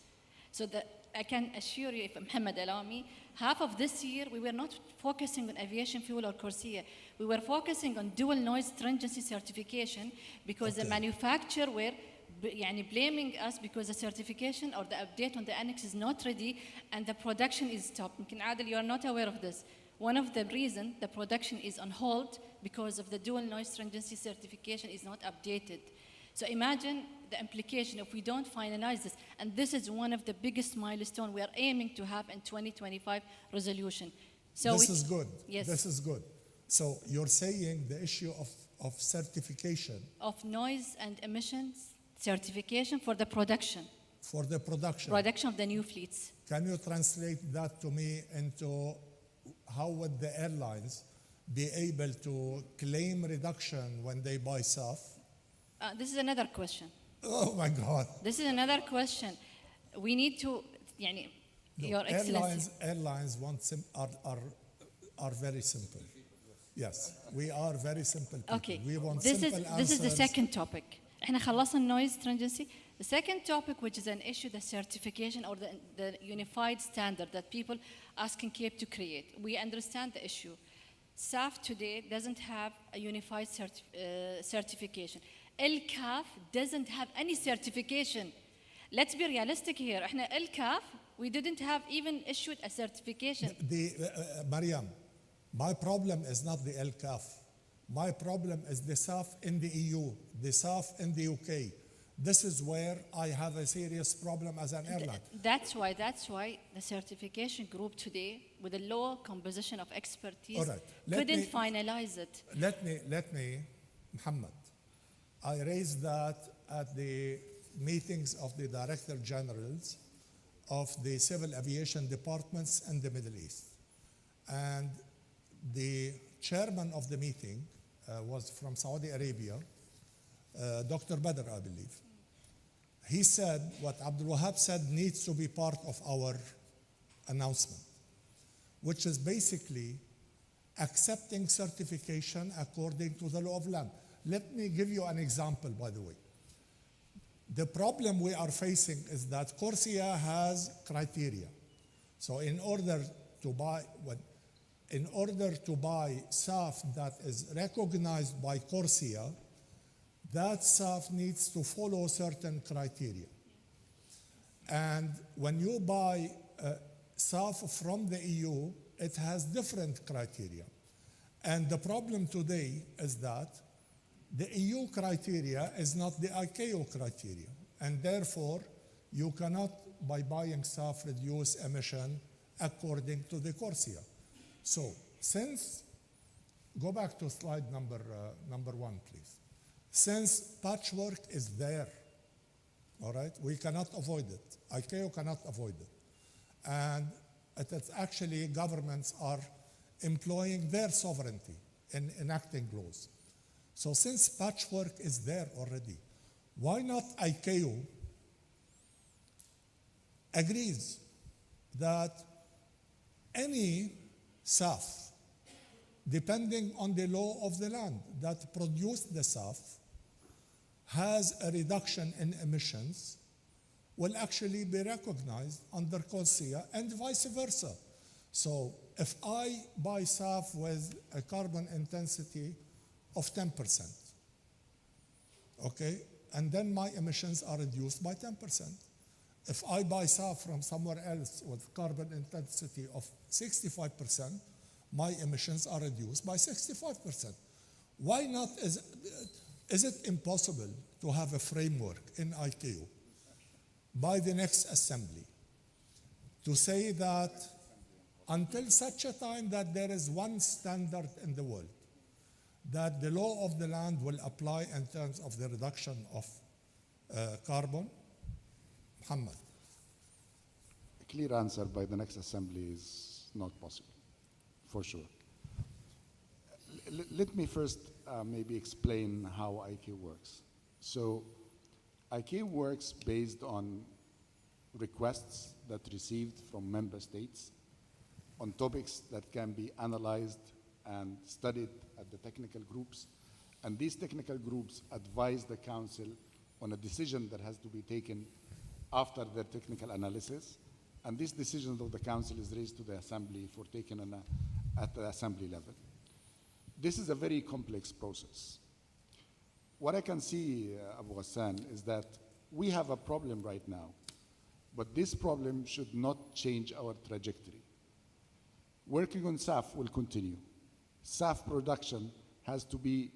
So I can assure you, if Mohammed allow me, half of this year we were not focusing on aviation fuel or Corsia. We were focusing on dual noise stringency certification because the manufacturer were blaming us because the certification or the update on the annex is not ready and the production is stopped. Adel, you are not aware of this. One of the reasons the production is on hold because of the dual noise stringency certification is not updated. So imagine the implication if we don't finalize this, and this is one of the biggest milestones we are aiming to have in 2025 resolution. So this is good. Yes. This is good. So you're saying the issue of certification. Of noise and emissions certification for the production. For the production. Production of the new fleets. Can you translate that to me into how would the airlines be able to claim reduction when they buy SAF? This is another question. Oh my God. This is another question. We need to, Your Excellency. Airlines are very simple. Yes, we are very simple people. Okay, We want this simple is answers. the second topic. احنا خلصنا noise stringency. The second topic, which is an issue, the certification or the unified standard that people asking CAPE to create. We understand the issue. SAF today doesn't have a unified certification. LCAF doesn't have any certification. Let's be realistic here. احنا LCAF, we didn't have even issued a certification. Mariam, my problem is not the LCAF. My problem is the SAF in the EU, the SAF in the UK. This is where I have a serious problem as an airline. That's why the certification group today, with a low composition of expertise, All right. couldn't finalize it. Let me, Muhammad, I raised that at the meetings of the Director Generals of the Civil Aviation Departments in the Middle East. And the chairman of the meeting was from Saudi Arabia, Dr. Badr, I believe. He said what Abdul Wahab said needs to be part of our announcement, which is basically accepting certification according to the law of land. Let me give you an example, by the way. The problem we are facing is that Corsia has criteria. So in order to buy SAF that is recognized by Corsia, that SAF needs to follow certain criteria. And when you buy SAF from the EU, it has different criteria. And the problem today is that The EU criteria is not the AACO criteria, and therefore you cannot, by buying SAF, reduce emission according to the CORSIA. So since, go back to slide number 1, please. Since patchwork is there, all right, we cannot avoid it. AACO cannot avoid it. And it's actually governments are employing their sovereignty in enacting laws. So since patchwork is there already, why not AACO agrees that any SAF, depending on the law of the land that produced the SAF, has a reduction in emissions, will actually be recognized under CORSIA and vice versa. So if I buy SAF with a carbon intensity of 10%, okay, and then my emissions are reduced by 10%. If I buy SAF from somewhere else with carbon intensity of 65%, my emissions are reduced by 65%. Why not? Is it impossible to have a framework in AACO by the next assembly to say that until such a time that there is one standard in the world, that the law of the land will apply in terms of the reduction of carbon? Muhammad. A clear answer by the next assembly is not possible, for sure. Let me first maybe explain how AACO works. So AACO works based on requests that received from member states on topics that can be analyzed and studied at the technical groups. And these technical groups advise the council on a decision that has to be taken after their technical analysis. And this decision of the council is raised to the assembly for taken at the assembly level. This is a very complex process. What I can see, Abu Ghassan, is that we have a problem right now, but this problem should not change our trajectory. Working on SAF will continue. SAF production has to be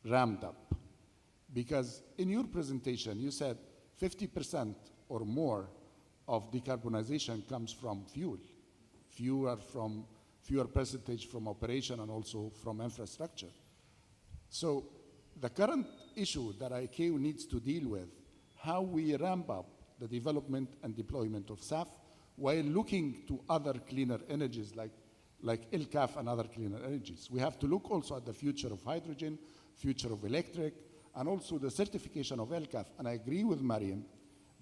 ramped up, because in your presentation you said 50% or more of decarbonization comes from fuel, fewer percentage from operation and also from infrastructure. So the current issue that AACO needs to deal with, how we ramp up the development and deployment of SAF while looking to other cleaner energies like LCAF and other cleaner energies. We have to look also at the future of hydrogen, future of electric, and also the certification of LCAF. And I agree with Mariam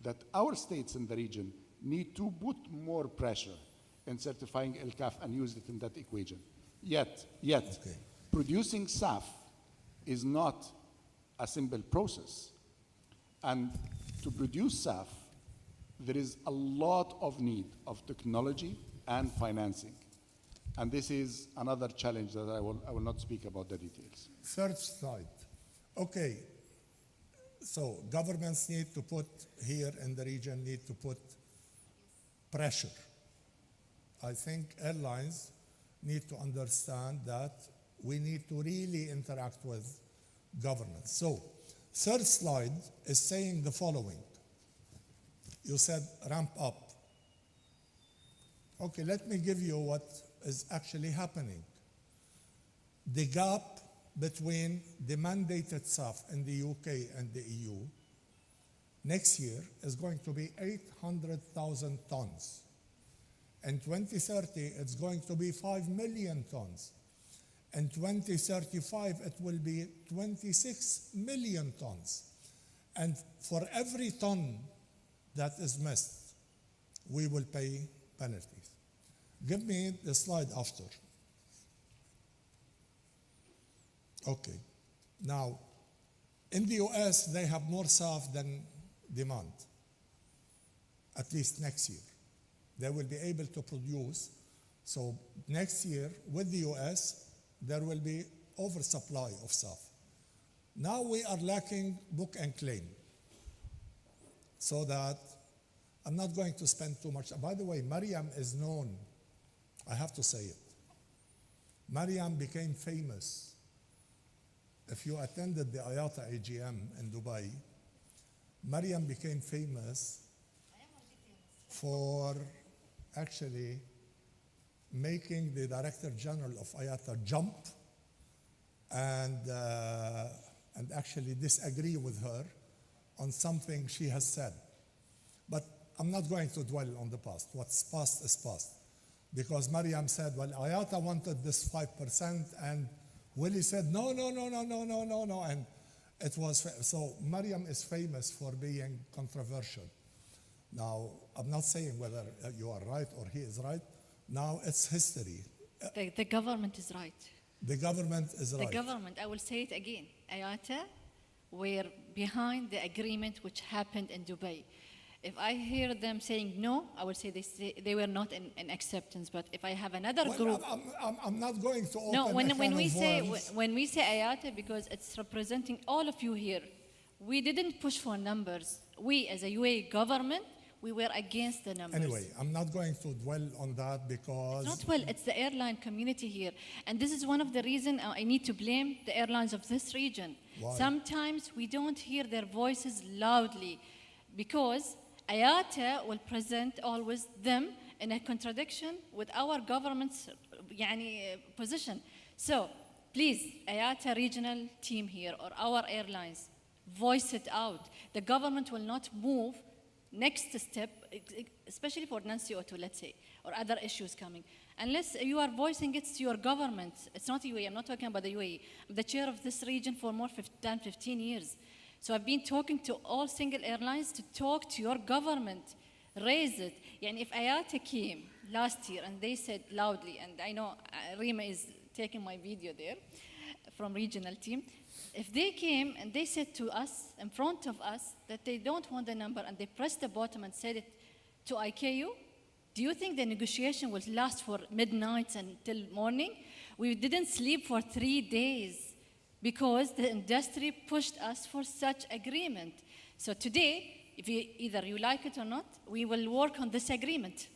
that our states in the region need to put more pressure in certifying LCAF and use it in that equation. Yet, okay, producing SAF is not a simple process. And to produce SAF, there is a lot of need of technology and financing. And this is another challenge that I will not speak about the details. Third slide. Okay, so governments need to put, here in the region, need to put pressure. I think airlines need to understand that we need to really interact with governments. So, third slide is saying the following. You said ramp up. Okay, let me give you what is actually happening. The gap between the mandated SAF in the UK and the EU next year is going to be 800,000 tons. In 2030, it's going to be 5 million tons. In 2035, it will be 26 million tons. And for every ton that is missed, we will pay penalties. Give me the slide after. Okay. Now, in the US, they have more SAF than demand, at least next year. They will be able to produce. So next year, with the US, there will be oversupply of SAF. Now we are lacking book and claim. So that I'm not going to spend too much. By the way, Mariam is known. I have to say it. Mariam became famous if you attended the IATA AGM in Dubai, Mariam became famous for actually making the Director General of IATA jump and actually disagree with her on something she has said. But I'm not going to dwell on the past. What's past is past. Because Mariam said, well, IATA wanted this 5%, and Willie said, no, no, no, no, no, no, no, no. And it was, so Mariam is famous for being controversial. Now, I'm not saying whether you are right or he is right. Now it's history. The government is right. The government is right. The government, I will say it again, IATA were behind the agreement which happened in Dubai. If I hear them saying no, I will say they were not in acceptance. But if I have another Well, group, I'm not going to open no, a when can we of say worms. when we say IATA, because it's representing all of you here, we didn't push for numbers. We, as a UAE government, we were against the numbers. Anyway, I'm not going to dwell on that because Not well, it's the airline community here. And this is one of the reasons I need to blame the airlines of this region. Why? Sometimes we don't hear their voices loudly because IATA will present always them in a contradiction with our government's position. So please, IATA regional team here or our airlines, voice it out. The government will not move next step, especially for non-CO2, let's say, or other issues coming. Unless you are voicing it to your government, it's not UAE, I'm not talking about the UAE. I'm the chair of this region for more than 15 years. So I've been talking to all single airlines to talk to your government, raise it. And if IATA came last year and they said loudly, and I know Rima is taking my video there from regional team, if they came and they said to us, in front of us, that they don't want the number and they pressed the bottom and said it to AACO, do you think the negotiation will last for midnight until morning? We didn't sleep for 3 days because the industry pushed us for such agreement. So today, if either you like it or not, we will work on this agreement.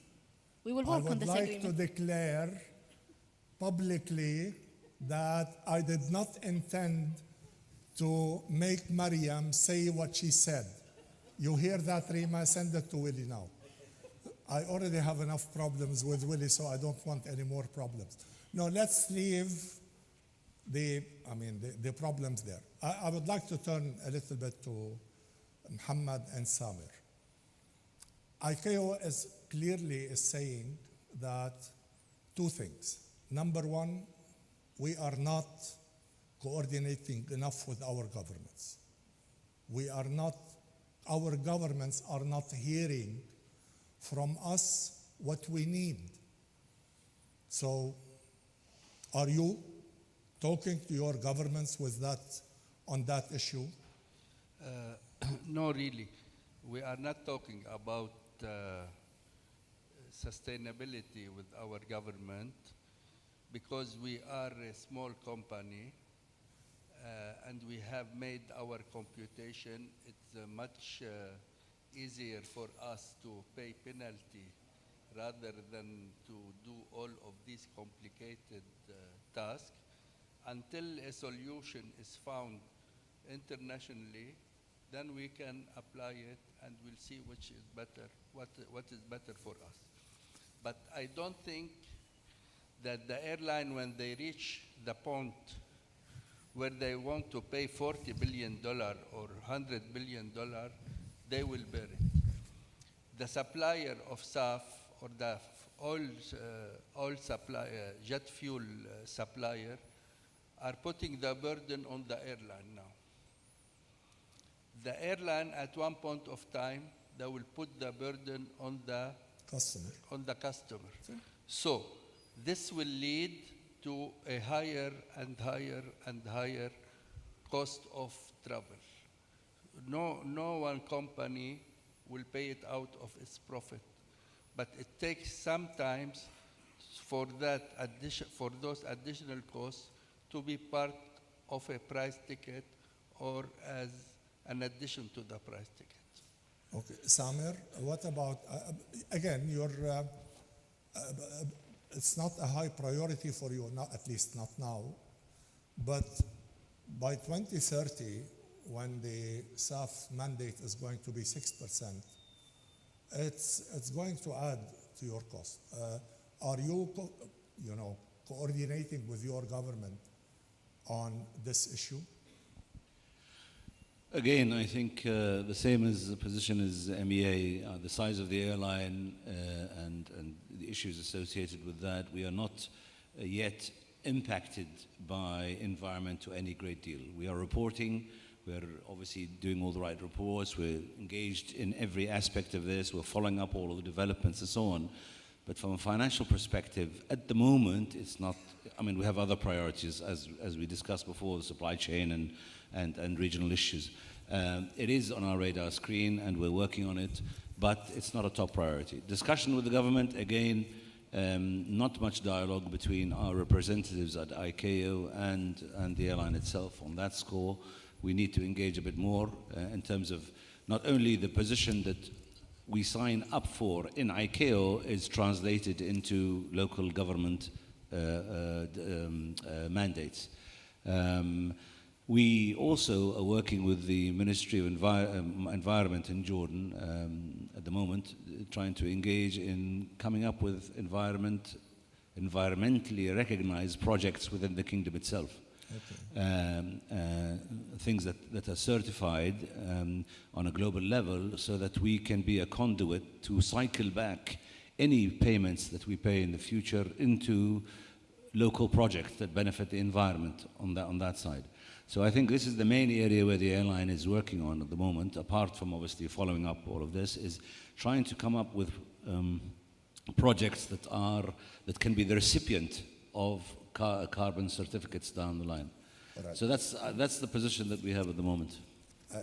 We will work on this I would agreement. like to declare publicly that I did not intend to make Mariam say what she said. You hear that, Rima? Send it to Willie now. I already have enough problems with Willie, so I don't want any more problems. No, let's leave the problems there. I would like to turn a little bit to Muhammad and Samir. ICAO is clearly saying that two things. Number one, we are not coordinating enough with our governments. Our governments are not hearing from us what we need. So, are you talking to your governments on that issue? No, really. We are not talking about sustainability with our government because we are a small company and we have made our computation. It's much easier for us to pay penalty rather than to do all of these complicated tasks. Until a solution is found internationally, then we can apply it and we'll see which is better, what is better for us. But I don't think that the airline, when they reach the point where they want to pay $40 billion or $100 billion, they will bear it. The supplier of SAF or the oil supplier, jet fuel supplier, are putting the burden on the airline now. The airline, at one point of time, they will put the burden on the customer. So this will lead to a higher and higher and higher cost of travel. No one company will pay it out of its profit, but it takes some time for those additional costs to be part of a price ticket or as an addition to the price ticket. Okay, Samir, what about, again, it's not a high priority for you, at least not now, but by 2030, when the SAF mandate is going to be 6%, it's going to add to your cost. Are you, coordinating with your government on this issue? Again, I think the same as the position as MEA, the size of the airline and the issues associated with that, we are not yet impacted by environment to any great deal. We are reporting, we're obviously doing all the right reports, we're engaged in every aspect of this, we're following up all of the developments and so on. But from a financial perspective, at the moment, it's not, I mean, we have other priorities, as we discussed before, the supply chain and regional issues. It is on our radar screen and we're working on it, but it's not a top priority. Discussion with the government, again, not much dialogue between our representatives at AACO and the airline itself on that score. We need to engage a bit more in terms of not only the position that we sign up for in AACO is translated into local government mandates. We also are working with the Ministry of Environment in Jordan at the moment, trying to engage in coming up with environmentally recognized projects within the kingdom itself. Okay. Things that are certified on a global level so that we can be a conduit to cycle back any payments that we pay in the future into local projects that benefit the environment on that side. So I think this is the main area where the airline is working on at the moment, apart from obviously following up all of this, is trying to come up with projects that can be the recipient of carbon certificates down the line. Right. So that's the position that we have at the moment.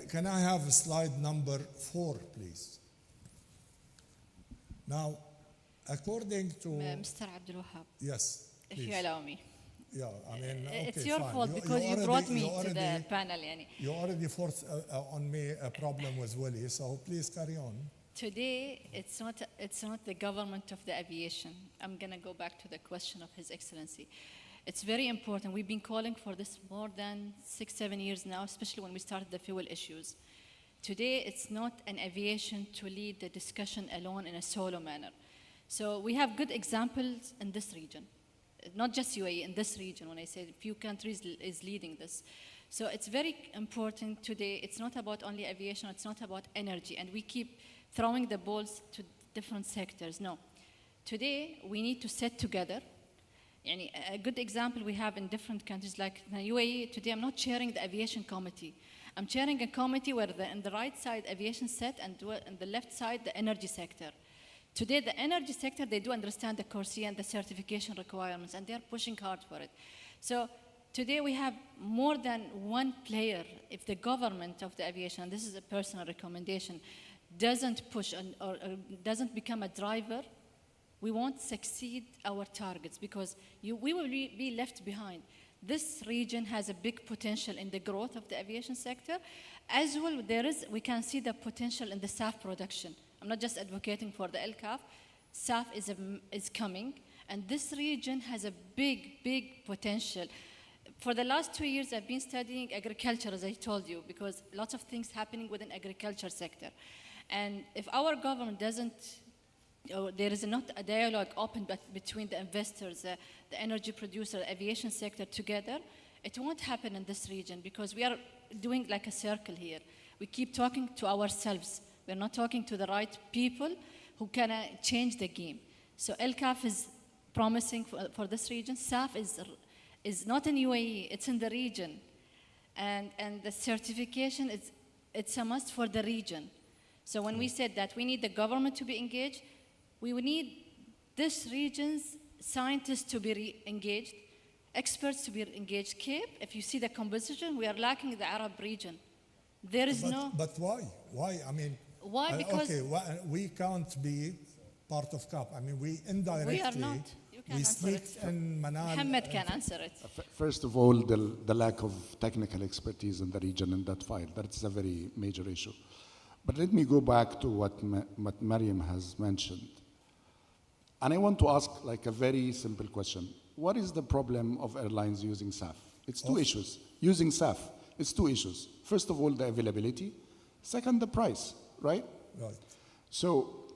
Can I have slide number 4, please? Now, according to Mr. Abdul Wahab. Yes, please. If you allow me. Yeah, I mean, okay, it's your fine. fault because you brought me to the panel. You already forced on me a problem with Willie, so please carry on. Today, it's not the government of the aviation. I'm going to go back to the question of His Excellency. It's very important. We've been calling for this more than 6-7 years now, especially when we started the fuel issues. Today, it's not an aviation to lead the discussion alone in a solo manner. So we have good examples in this region. Not just UAE, in this region, when I say a few countries is leading this. So it's very important today. It's not about only aviation, it's not about energy, and we keep throwing the balls to different sectors. No. Today, we need to sit together. A good example we have in different countries, like the UAE, today I'm not chairing the aviation committee. I'm chairing a committee where on the right side, aviation set, and on the left side, the energy sector. Today, the energy sector, they do understand the CORSIA and the certification requirements, and they're pushing hard for it. So today, we have more than one player. If the government of the aviation, and this is a personal recommendation, doesn't push or doesn't become a driver, we won't succeed our targets because we will be left behind. This region has a big potential in the growth of the aviation sector. As well, we can see the potential in the SAF production. I'm not just advocating for the LCAF. SAF is coming, and this region has a big potential. For the last 2 years, I've been studying agriculture, as I told you, because lots of things happening within agriculture sector. And if our government there is not a dialogue open between the investors, the energy producer, the aviation sector together, it won't happen in this region because we are doing like a circle here. We keep talking to ourselves. We're not talking to the right people who can change the game. So LCAF is promising for this region. SAF is not in UAE, it's in the region. And the certification, it's a must for the region. So when we said that we need the government to be engaged, we would need this region's scientists to be engaged, experts to be engaged. Cape, if you see the composition, we are lacking the Arab region. There is no... But why? Why? I mean... Why? Because... Okay, we can't be part of CAP. I mean, we indirectly... We are not. You can answer it. Mohammed can answer it. First of all, the lack of technical expertise in the region in that file. That's a very major issue. But let me go back to what Mariam has mentioned. And I want to ask like a very simple question. What is the problem of airlines using SAF? It's two issues. Using SAF, it's two issues. First of all, the availability. Second, the price, right? Right. So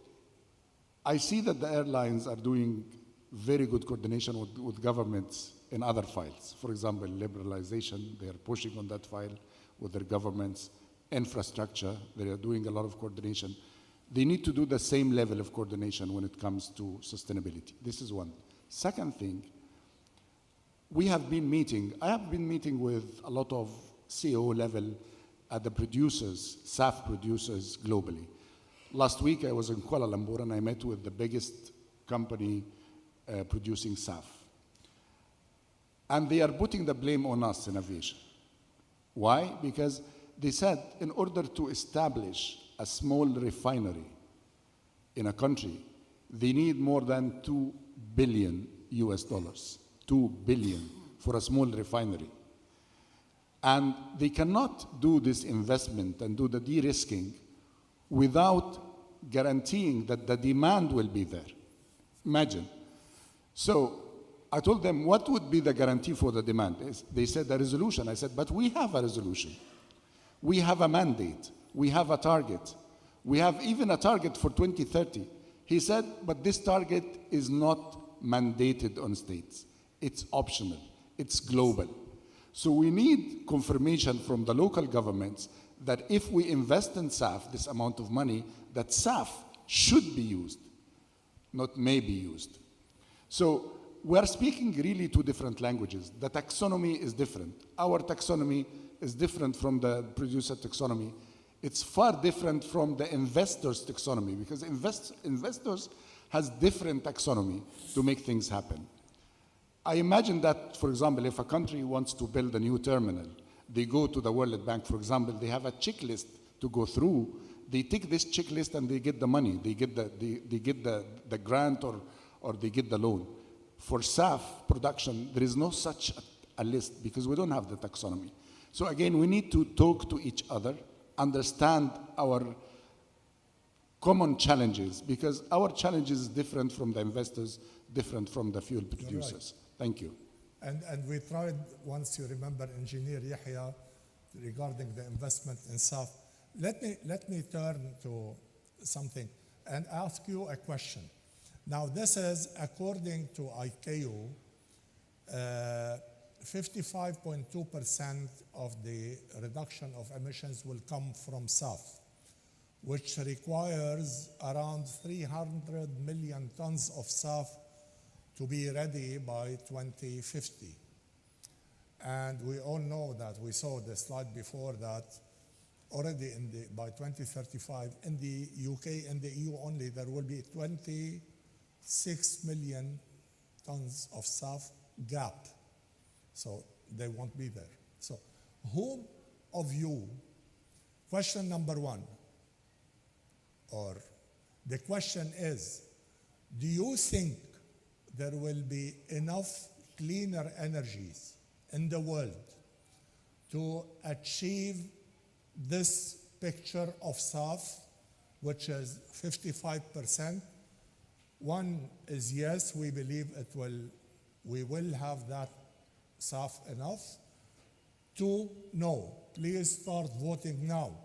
I see that the airlines are doing very good coordination with governments in other files. For example, liberalization, they are pushing on that file with their governments. Infrastructure, they are doing a lot of coordination. They need to do the same level of coordination when it comes to sustainability. This is one. Second thing, I have been meeting with a lot of CEO level at the producers, SAF producers globally. Last week I was in Kuala Lumpur and I met with the biggest company producing SAF. And they are putting the blame on us in aviation. Why? Because they said in order to establish a small refinery in a country, they need more than $2 billion US. $2 billion for a small refinery. And they cannot do this investment and do the de-risking without guaranteeing that the demand will be there. Imagine. So I told them, what would be the guarantee for the demand? They said a resolution. I said, but we have a resolution. We have a mandate. We have a target. We have even a target for 2030. He said, but this target is not mandated on states. It's optional. It's global. So we need confirmation from the local governments that if we invest in SAF, this amount of money, that SAF should be used, not may be used. So we're speaking really two different languages. The taxonomy is different. Our taxonomy is different from the producer taxonomy. It's far different from the investors' taxonomy because investors has different taxonomy to make things happen. I imagine that, for example, if a country wants to build a new terminal, they go to the World Bank, for example, they have a checklist to go through. They take this checklist and they get the money. They get the grant or they get the loan. For SAF production, there is no such a list because we don't have the taxonomy. So again, we need to talk to each other, understand our common challenges because our challenges is different from the investors, different from the fuel producers. Thank you. And we tried, once you remember, Engineer Yahya, regarding the investment in SAF. Let me turn to something and ask you a question. Now, this is according to AACO, 55.2% of the reduction of emissions will come from SAF, which requires around 300 million tons of SAF to be ready by 2050. And we all know that, we saw the slide before that, already by 2035, in the UK and the EU only, there will be 26 million tons of SAF gap. So they won't be there. So whom of you, question number one, or the question is, do you think there will be enough cleaner energies in the world to achieve this picture of SAF, which is 55%? One is yes, we believe we will have that SAF enough. Two, no. Please start voting now.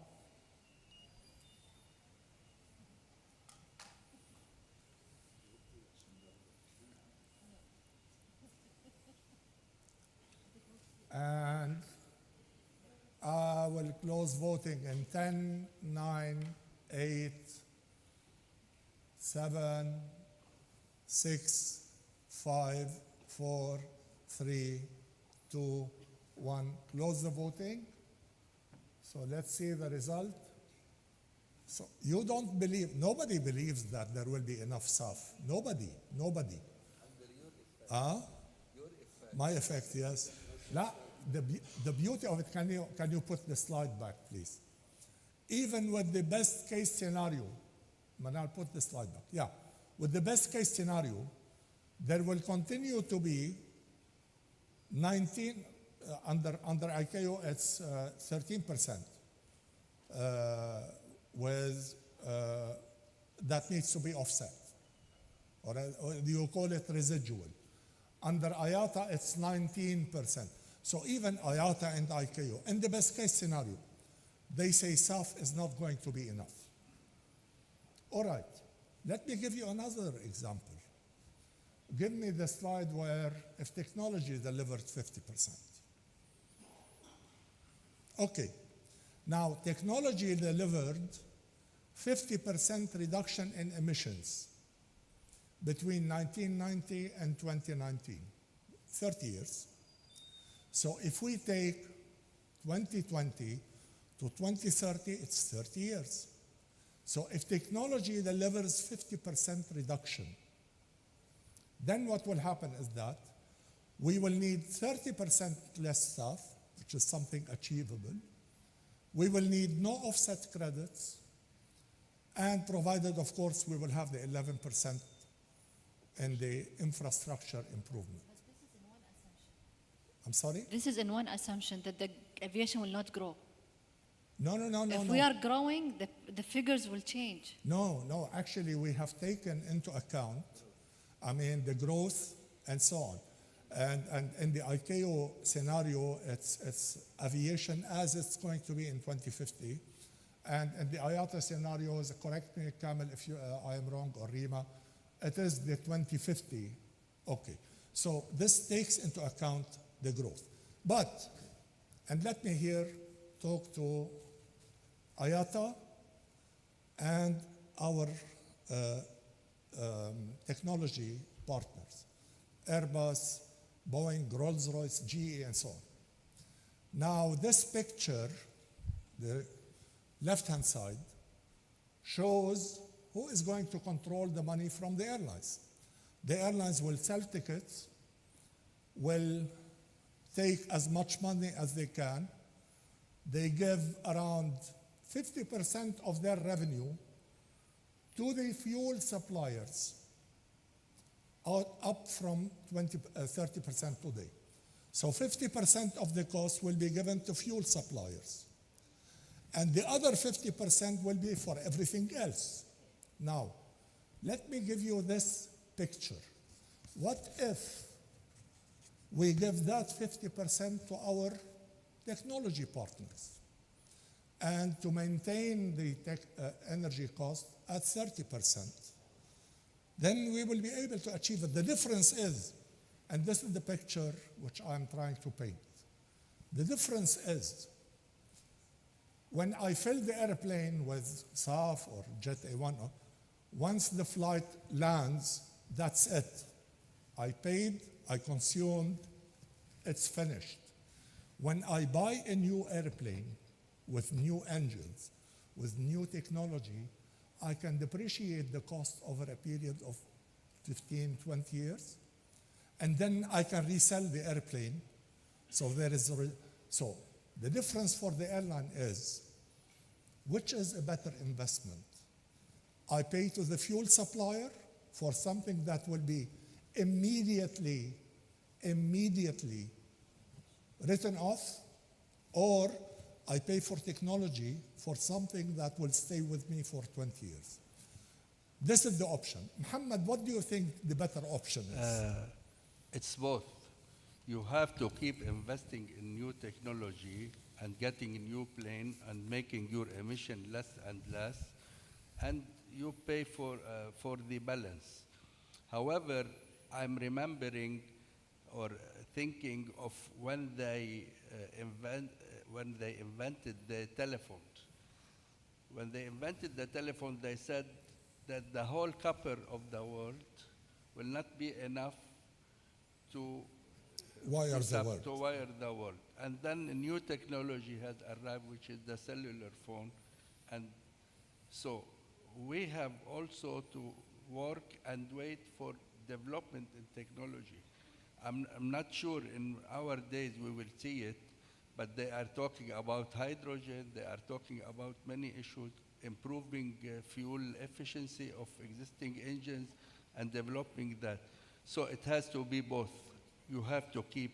And I will close voting in 10, 9, 8, 7, 6, 5, 4, 3, 2, 1. Close the voting. So let's see the result. So you don't believe, nobody believes that there will be enough SAF. Nobody. Under your effect. My effect, yes. La, the beauty of it, can you put the slide back, please? Even with the best case scenario, Manal, put the slide back. Yeah, with the best case scenario, there will continue to be 19, under AACO, it's 13% with that needs to be offset, or you call it residual. Under IATA, it's 19%. So even IATA and ICAO, in the best case scenario, they say SAF is not going to be enough. All right, let me give you another example. Give me the slide where if technology delivered 50%. Okay, now technology delivered 50% reduction in emissions between 1990 and 2019, 30 years. So if we take 2020 to 2030, it's 30 years. So if technology delivers 50% reduction, then what will happen is that we will need 30% less stuff, which is something achievable. We will need no offset credits, and provided, of course, we will have the 11% in the infrastructure improvement. But this is in one assumption. I'm sorry? This is in one assumption that the aviation will not grow. No. If we are growing, the figures will change. No, actually we have taken into account, the growth and so on. And in the ICAO scenario, it's aviation as it's going to be in 2050. And in the IATA scenario, correct me, Kamel, if I am wrong, or Rima, it is the 2050. Okay, so this takes into account the growth. But, and let me here talk to IATA and our technology partners, Airbus, Boeing, Rolls-Royce, GE, and so on. Now, this picture, the left-hand side, shows who is going to control the money from the airlines. The airlines will sell tickets, will take as much money as they can. They give around 50% of their revenue to the fuel suppliers, up from 30% today. So 50% of the cost will be given to fuel suppliers. And the other 50% will be for everything else. Now, let me give you this picture. What if we give that 50% to our technology partners and to maintain the energy cost at 30%? Then we will be able to achieve it. The difference is, and this is the picture which I'm trying to paint. The difference is, when I fill the airplane with SAF or Jet A1, once the flight lands, that's it. I paid, I consumed, it's finished. When I buy a new airplane with new engines, with new technology, I can depreciate the cost over a period of 15, 20 years, and then I can resell the airplane. So so the difference for the airline is, which is a better investment? I pay to the fuel supplier for something that will be immediately written off, or I pay for technology for something that will stay with me for 20 years. This is the option. Muhammad, what do you think the better option is? It's both. You have to keep investing in new technology and getting a new plane and making your emission less and less, and you pay for the balance. However, I'm remembering or thinking of when they invented the telephone. When they invented the telephone, they said that the whole copper of the world will not be enough to Wire the world. And then a new technology had arrived, which is the cellular phone. And so we have also to work and wait for development in technology. I'm not sure in our days we will see it, but they are talking about hydrogen, they are talking about many issues, improving fuel efficiency of existing engines and developing that. So it has to be both. You have to keep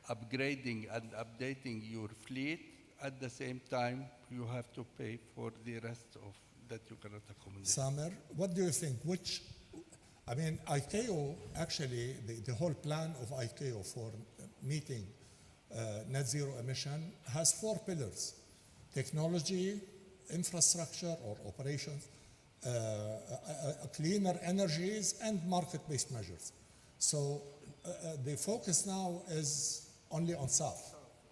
upgrading and updating your fleet. At the same time, you have to pay for the rest of that you cannot accommodate. Samer, what do you think? ICAO, actually, the whole plan of ICAO for meeting net zero emission has 4 pillars: technology, infrastructure or operations, cleaner energies, and market-based measures. So the focus now is only on SAF,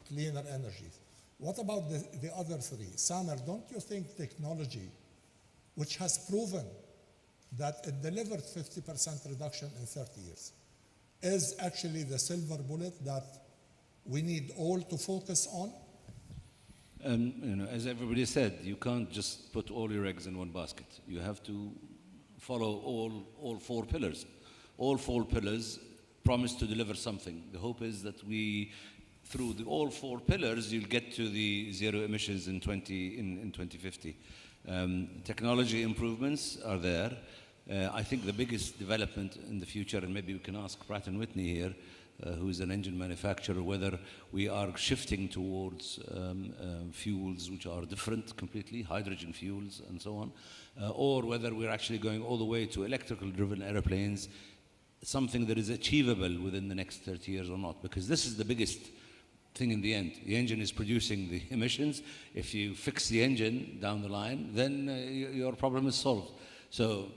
cleaner energies. What about the other 3? Samer, don't you think technology, which has proven that it delivered 50% reduction in 30 years, is actually the silver bullet that we need all to focus on? As everybody said, you can't just put all your eggs in one basket. You have to follow all 4 pillars. All 4 pillars promise to deliver something. The hope is that through all 4 pillars, you'll get to the zero emissions in 2050. Technology improvements are there. I think the biggest development in the future, and maybe we can ask Pratt & Whitney here, who is an engine manufacturer, whether we are shifting towards fuels which are different completely, hydrogen fuels and so on, or whether we're actually going all the way to electrical driven airplanes, something that is achievable within the next 30 years or not, because this is the biggest thing in the end. The engine is producing the emissions. If you fix the engine down the line, then your problem is solved. So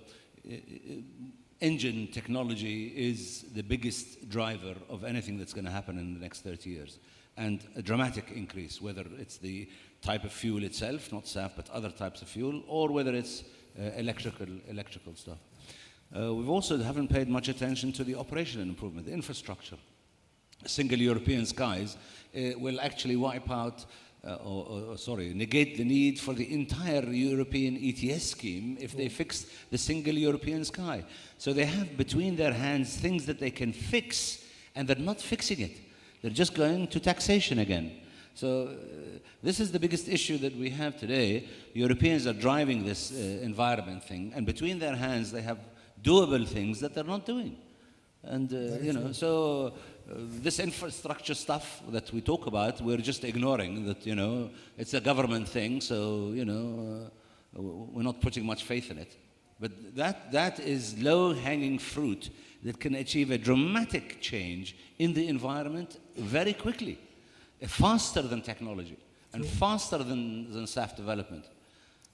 engine technology is the biggest driver of anything that's going to happen in the next 30 years. And a dramatic increase, whether it's the type of fuel itself, not SAF, but other types of fuel, or whether it's electrical stuff. We've also haven't paid much attention to the operational improvement, the infrastructure. Single European skies will actually wipe out, negate the need for the entire European ETS scheme if they fix the single European sky. So they have between their hands things that they can fix, and they're not fixing it. They're just going to taxation again. So this is the biggest issue that we have today. Europeans are driving this environment thing, and between their hands they have doable things that they're not doing. And this infrastructure stuff that we talk about, we're just ignoring that, it's a government thing, so, we're not putting much faith in it. But that is low-hanging fruit that can achieve a dramatic change in the environment very quickly, faster than technology, and faster than SAF development.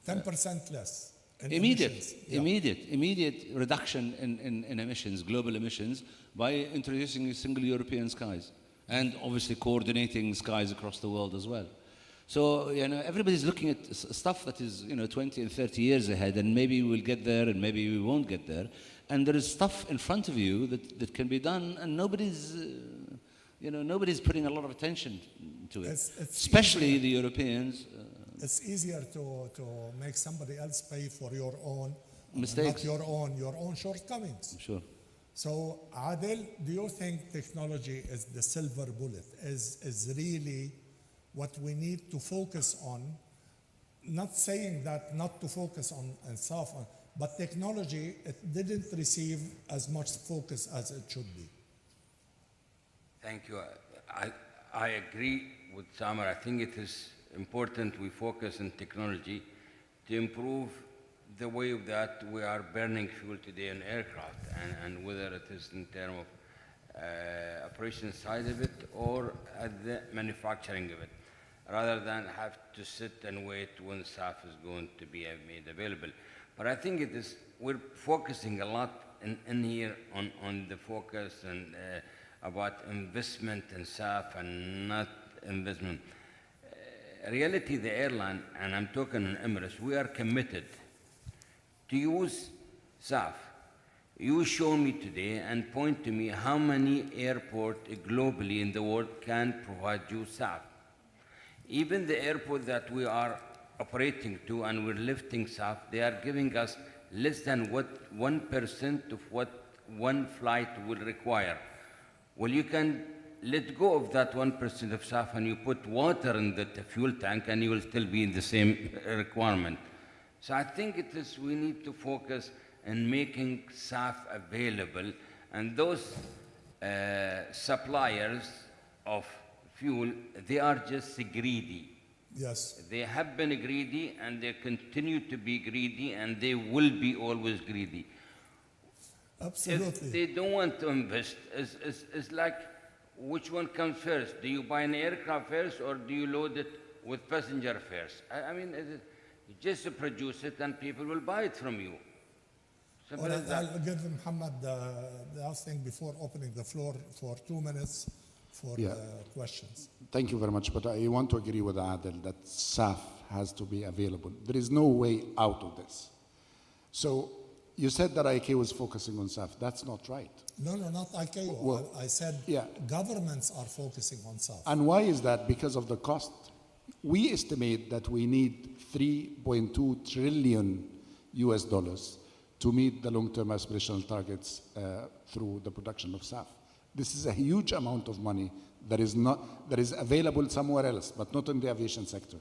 10% less. Immediate reduction in emissions, global emissions, by introducing single European skies, and obviously coordinating skies across the world as well. So, everybody's looking at stuff that is, 20 and 30 years ahead, and maybe we'll get there and maybe we won't get there. And there is stuff in front of you that can be done, and nobody's putting a lot of attention to it, especially the Europeans. It's easier to make somebody else pay for your own mistakes, not your own shortcomings. Sure. So, Adel, do you think technology is the silver bullet? Is really what we need to focus on? Not saying that not to focus on and SAF, but technology, it didn't receive as much focus as it should be. Thank you. I agree with Samer. I think it is important we focus on technology to improve the way that we are burning fuel today in aircraft, and whether it is in terms of operation side of it or at the manufacturing of it, rather than have to sit and wait when SAF is going to be made available. But I think we're focusing a lot in here on the focus and about investment in SAF and not investment. Reality, the airline, and I'm talking on Emirates, we are committed to use SAF. You show me today and point to me how many airports globally in the world can provide you SAF. Even the airport that we are operating to and we're lifting SAF, they are giving us less than 1% of what one flight will require. Well, you can let go of that 1% of SAF and you put water in the fuel tank and you will still be in the same requirement. So I think we need to focus on making SAF available, and those suppliers of fuel, they are just greedy. Yes. They have been greedy and they continue to be greedy, and they will be always greedy. Absolutely. If they don't want to invest, it's like which one comes first? Do you buy an aircraft first or do you load it with passenger first? I mean, you just produce it and people will buy it from you. Simple Well, as that. I'll give Muhammad the last thing before opening the floor for 2 minutes for Yeah. questions. Thank you very much, but I want to agree with Adel that SAF has to be available. There is no way out of this. So you said that AACO was focusing on SAF. That's not right. No, not ICAO. Well, I said yeah. governments are focusing on SAF. And why is that? Because of the cost. We estimate that we need 3.2 trillion US dollars to meet the long-term aspirational targets through the production of SAF. This is a huge amount of money that is available somewhere else, but not in the aviation sector.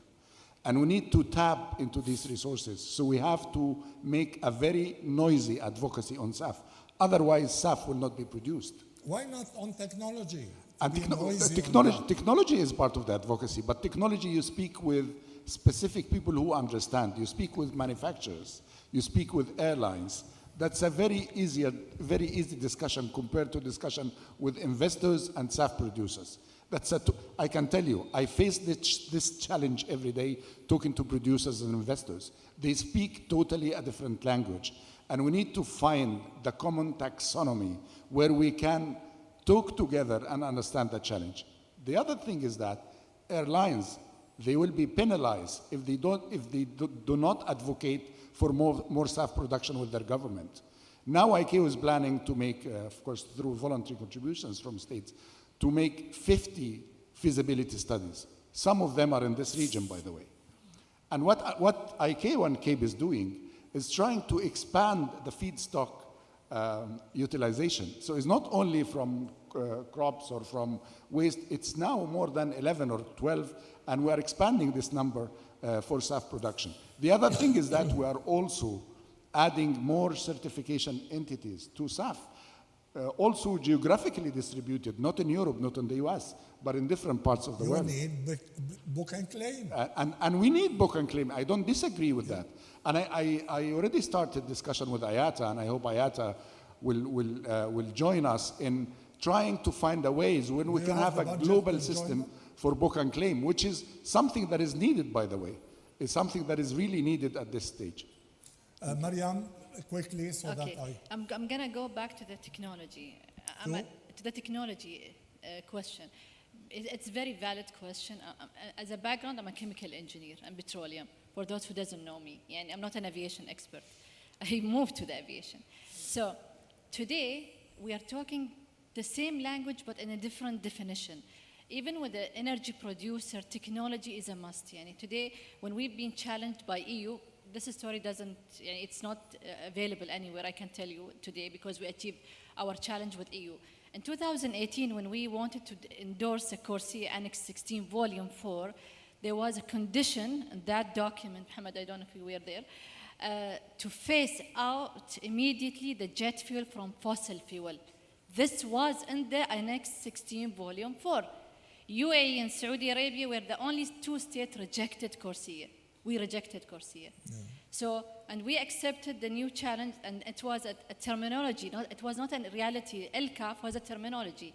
And we need to tap into these resources. So we have to make a very noisy advocacy on SAF. Otherwise, SAF will not be produced. Why not on technology? And Be noisy on technology, that. technology is part of the advocacy, but technology, you speak with specific people who understand. You speak with manufacturers. You speak with airlines. That's a very easy discussion compared to discussion with investors and SAF producers. I can tell you, I face this challenge every day talking to producers and investors. They speak totally a different language. And we need to find the common taxonomy where we can talk together and understand the challenge. The other thing is that airlines, they will be penalized if they do not advocate for more SAF production with their government. Now ICAO is planning to make, of course, through voluntary contributions from states, to make 50 feasibility studies. Some of them are in this region, by the way. And what ICAO and CABE is doing is trying to expand the feedstock utilization. So it's not only from crops or from waste, it's now more than 11 or 12, and we're expanding this number for SAF production. The other thing is that we are also adding more certification entities to SAF, also geographically distributed, not in Europe, not in the US, but in different parts of the You world. need book and claim. And we need book and claim. I don't disagree with that. And I already started discussion with IATA, and I hope IATA will join us in trying to find a ways when we You can have have the a budget global to join system them? for book and claim, which is something that is needed, by the way. It's something that is really needed at this stage. Mariam, quickly, so Okay, that I... I'm going to go back to the technology. To the technology question. It's a very valid question. As a background, I'm a chemical engineer and petroleum, for those who doesn't know me. And I'm not an aviation expert. I moved to the aviation. So today, we are talking the same language, but in a different definition. Even with the energy producer, technology is a must. Today, when we've been challenged by EU, this story it's not available anywhere, I can tell you today, because we achieved our challenge with EU. In 2018, when we wanted to endorse the CORSIA Annex 16, Volume 4, there was a condition in that document, Mohammed, I don't know if you were there, to phase out immediately the jet fuel from fossil fuel. This was in the Annex 16, Volume 4. UAE and Saudi Arabia were the only two states rejected CORSIA. We rejected CORSIA. Yeah. So, and we accepted the new challenge, and it was a terminology, it was not a reality. LCAF was a terminology.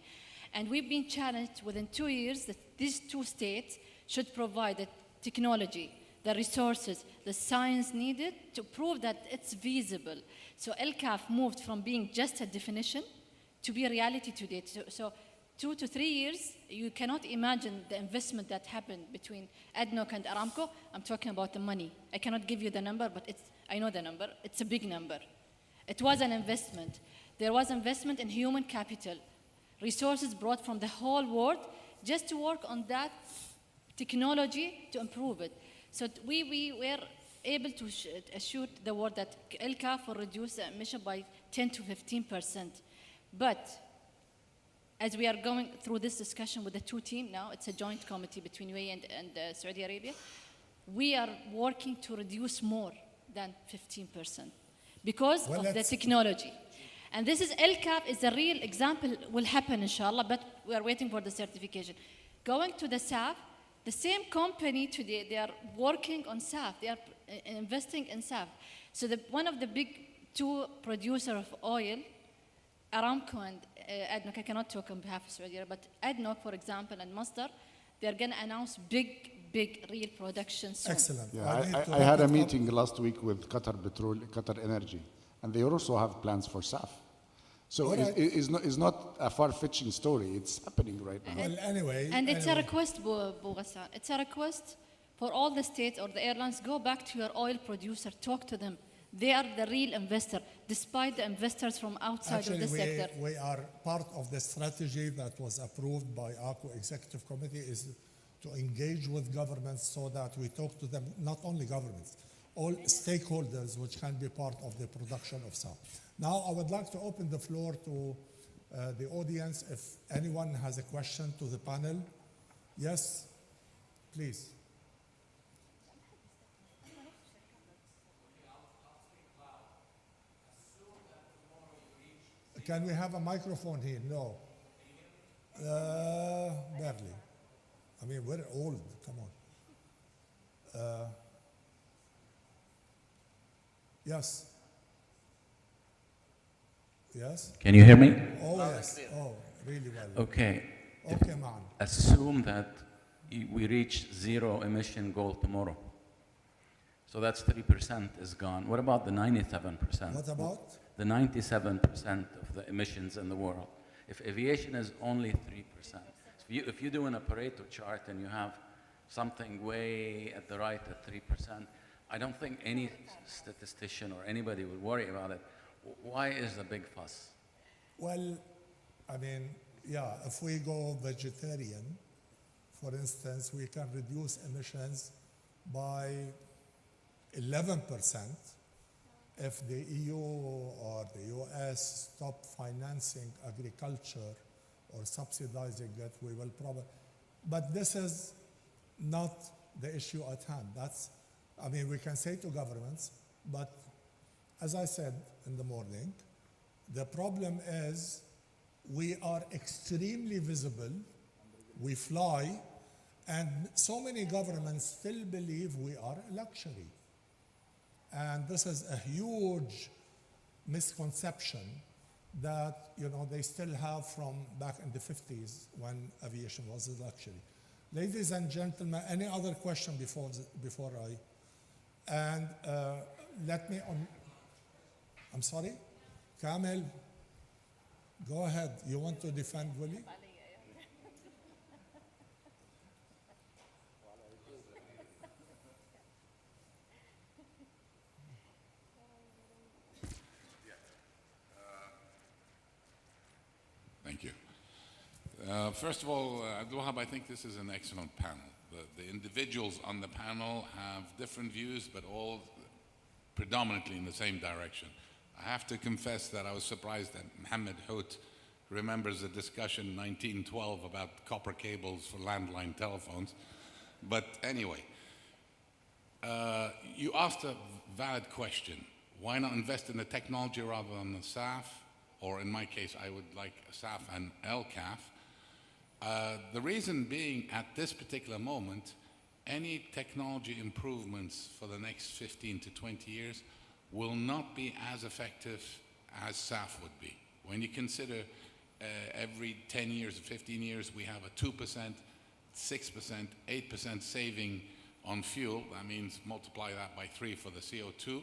And we've been challenged within 2 years that these two states should provide the technology, the resources, the science needed to prove that it's feasible. So LCAF moved from being just a definition to be a reality today. So 2 to 3 years, you cannot imagine the investment that happened between ADNOC and Aramco. I'm talking about the money. I cannot give you the number, but I know the number. It's a big number. It was an investment. There was investment in human capital, resources brought from the whole world just to work on that technology to improve it. So we were able to assure the world that LCAF will reduce the emission by 10 to 15%. But as we are going through this discussion with the two teams now, it's a joint committee between UAE and Saudi Arabia, we are working to reduce more than 15% because of the technology. And this is LCAF is a real example, will happen inshallah, but we are waiting for the certification. Going to the SAF, the same company today, they are working on SAF, they are investing in SAF. So one of the big two producers of oil Aramco and ADNOC, I cannot talk on behalf of Saudi Arabia, but ADNOC, for example, and Masdar, they're going to announce big real production soon. Excellent. Yeah, I had a meeting last week with Qatar Energy, and they also have plans for SAF. So it's not a far-fetching story. It's happening right now. Well, anyway. And it's a request, Bu Ghassan. It's a request for all the states or the airlines, go back to your oil producer, talk to them. They are the real investor, despite the investors from outside of the sector. We are part of the strategy that was approved by AACO Executive Committee is to engage with governments so that we talk to them, not only governments, all stakeholders which can be part of the production of SAF. Now, I would like to open the floor to the audience. If anyone has a question to the panel, yes, please. Can we have a microphone here? No. Barely. I mean, we're old. Come on. Yes. Yes. Can you hear me? Oh, yes. Oh, really well. Okay. Okay, man. Assume that we reach zero emission goal tomorrow. So that's 3% is gone. What about the 97%? What about? The 97% of the emissions in the world. If aviation is only 3%, if you do an Pareto chart and you have something way at the right at 3%, I don't think any statistician or anybody would worry about it. Why is the big fuss? Well, I mean, yeah, if we go vegetarian, for instance, we can reduce emissions by 11% if the EU or the US stop financing agriculture or subsidizing it. We will probably, but this is not the issue at hand. I mean, we can say to governments, but as I said in the morning, the problem is we are extremely visible, we fly, and so many governments still believe we are a luxury. And this is a huge misconception that, you know, they still have from back in the 50s when aviation was a luxury. Ladies and gentlemen, any other question before I? And let me I'm sorry? Kamel, go ahead. You want to defend Willie? Thank you. First of all, Abdul Wahab, I think this is an excellent panel. The individuals on the panel have different views, but all predominantly in the same direction. I have to confess that I was surprised that Mohammed Hout remembers a discussion in 1912 about copper cables for landline telephones. But anyway, you asked a valid question. Why not invest in the technology rather than the SAF? Or in my case, I would like SAF and LCAF. The reason being, at this particular moment, any technology improvements for the next 15 to 20 years will not be as effective as SAF would be. When you consider every 10 years or 15 years, we have a 2%, 6%, 8% saving on fuel. That means multiply that by 3 for the CO2.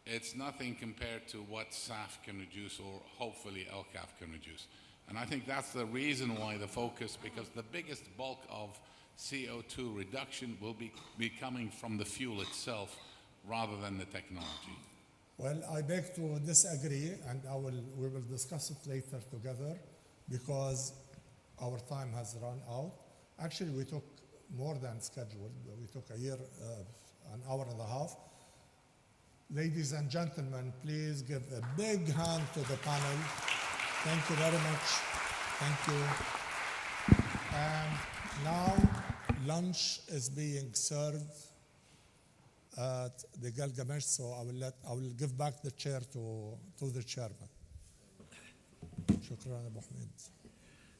It's nothing compared to what SAF can reduce or hopefully LCAF can reduce. And I think that's the reason why the focus, because the biggest bulk of CO2 reduction will be coming from the fuel itself rather than the technology. Well, I beg to disagree, and we will discuss it later together because our time has run out. Actually, we took more than scheduled. We took an hour and a half. Ladies and gentlemen, please give a big hand to the panel. Thank you very much. Thank you. And now lunch is being served at the Gilgamesh, so I will give back the chair to the chairman. شكرا أبو حميد.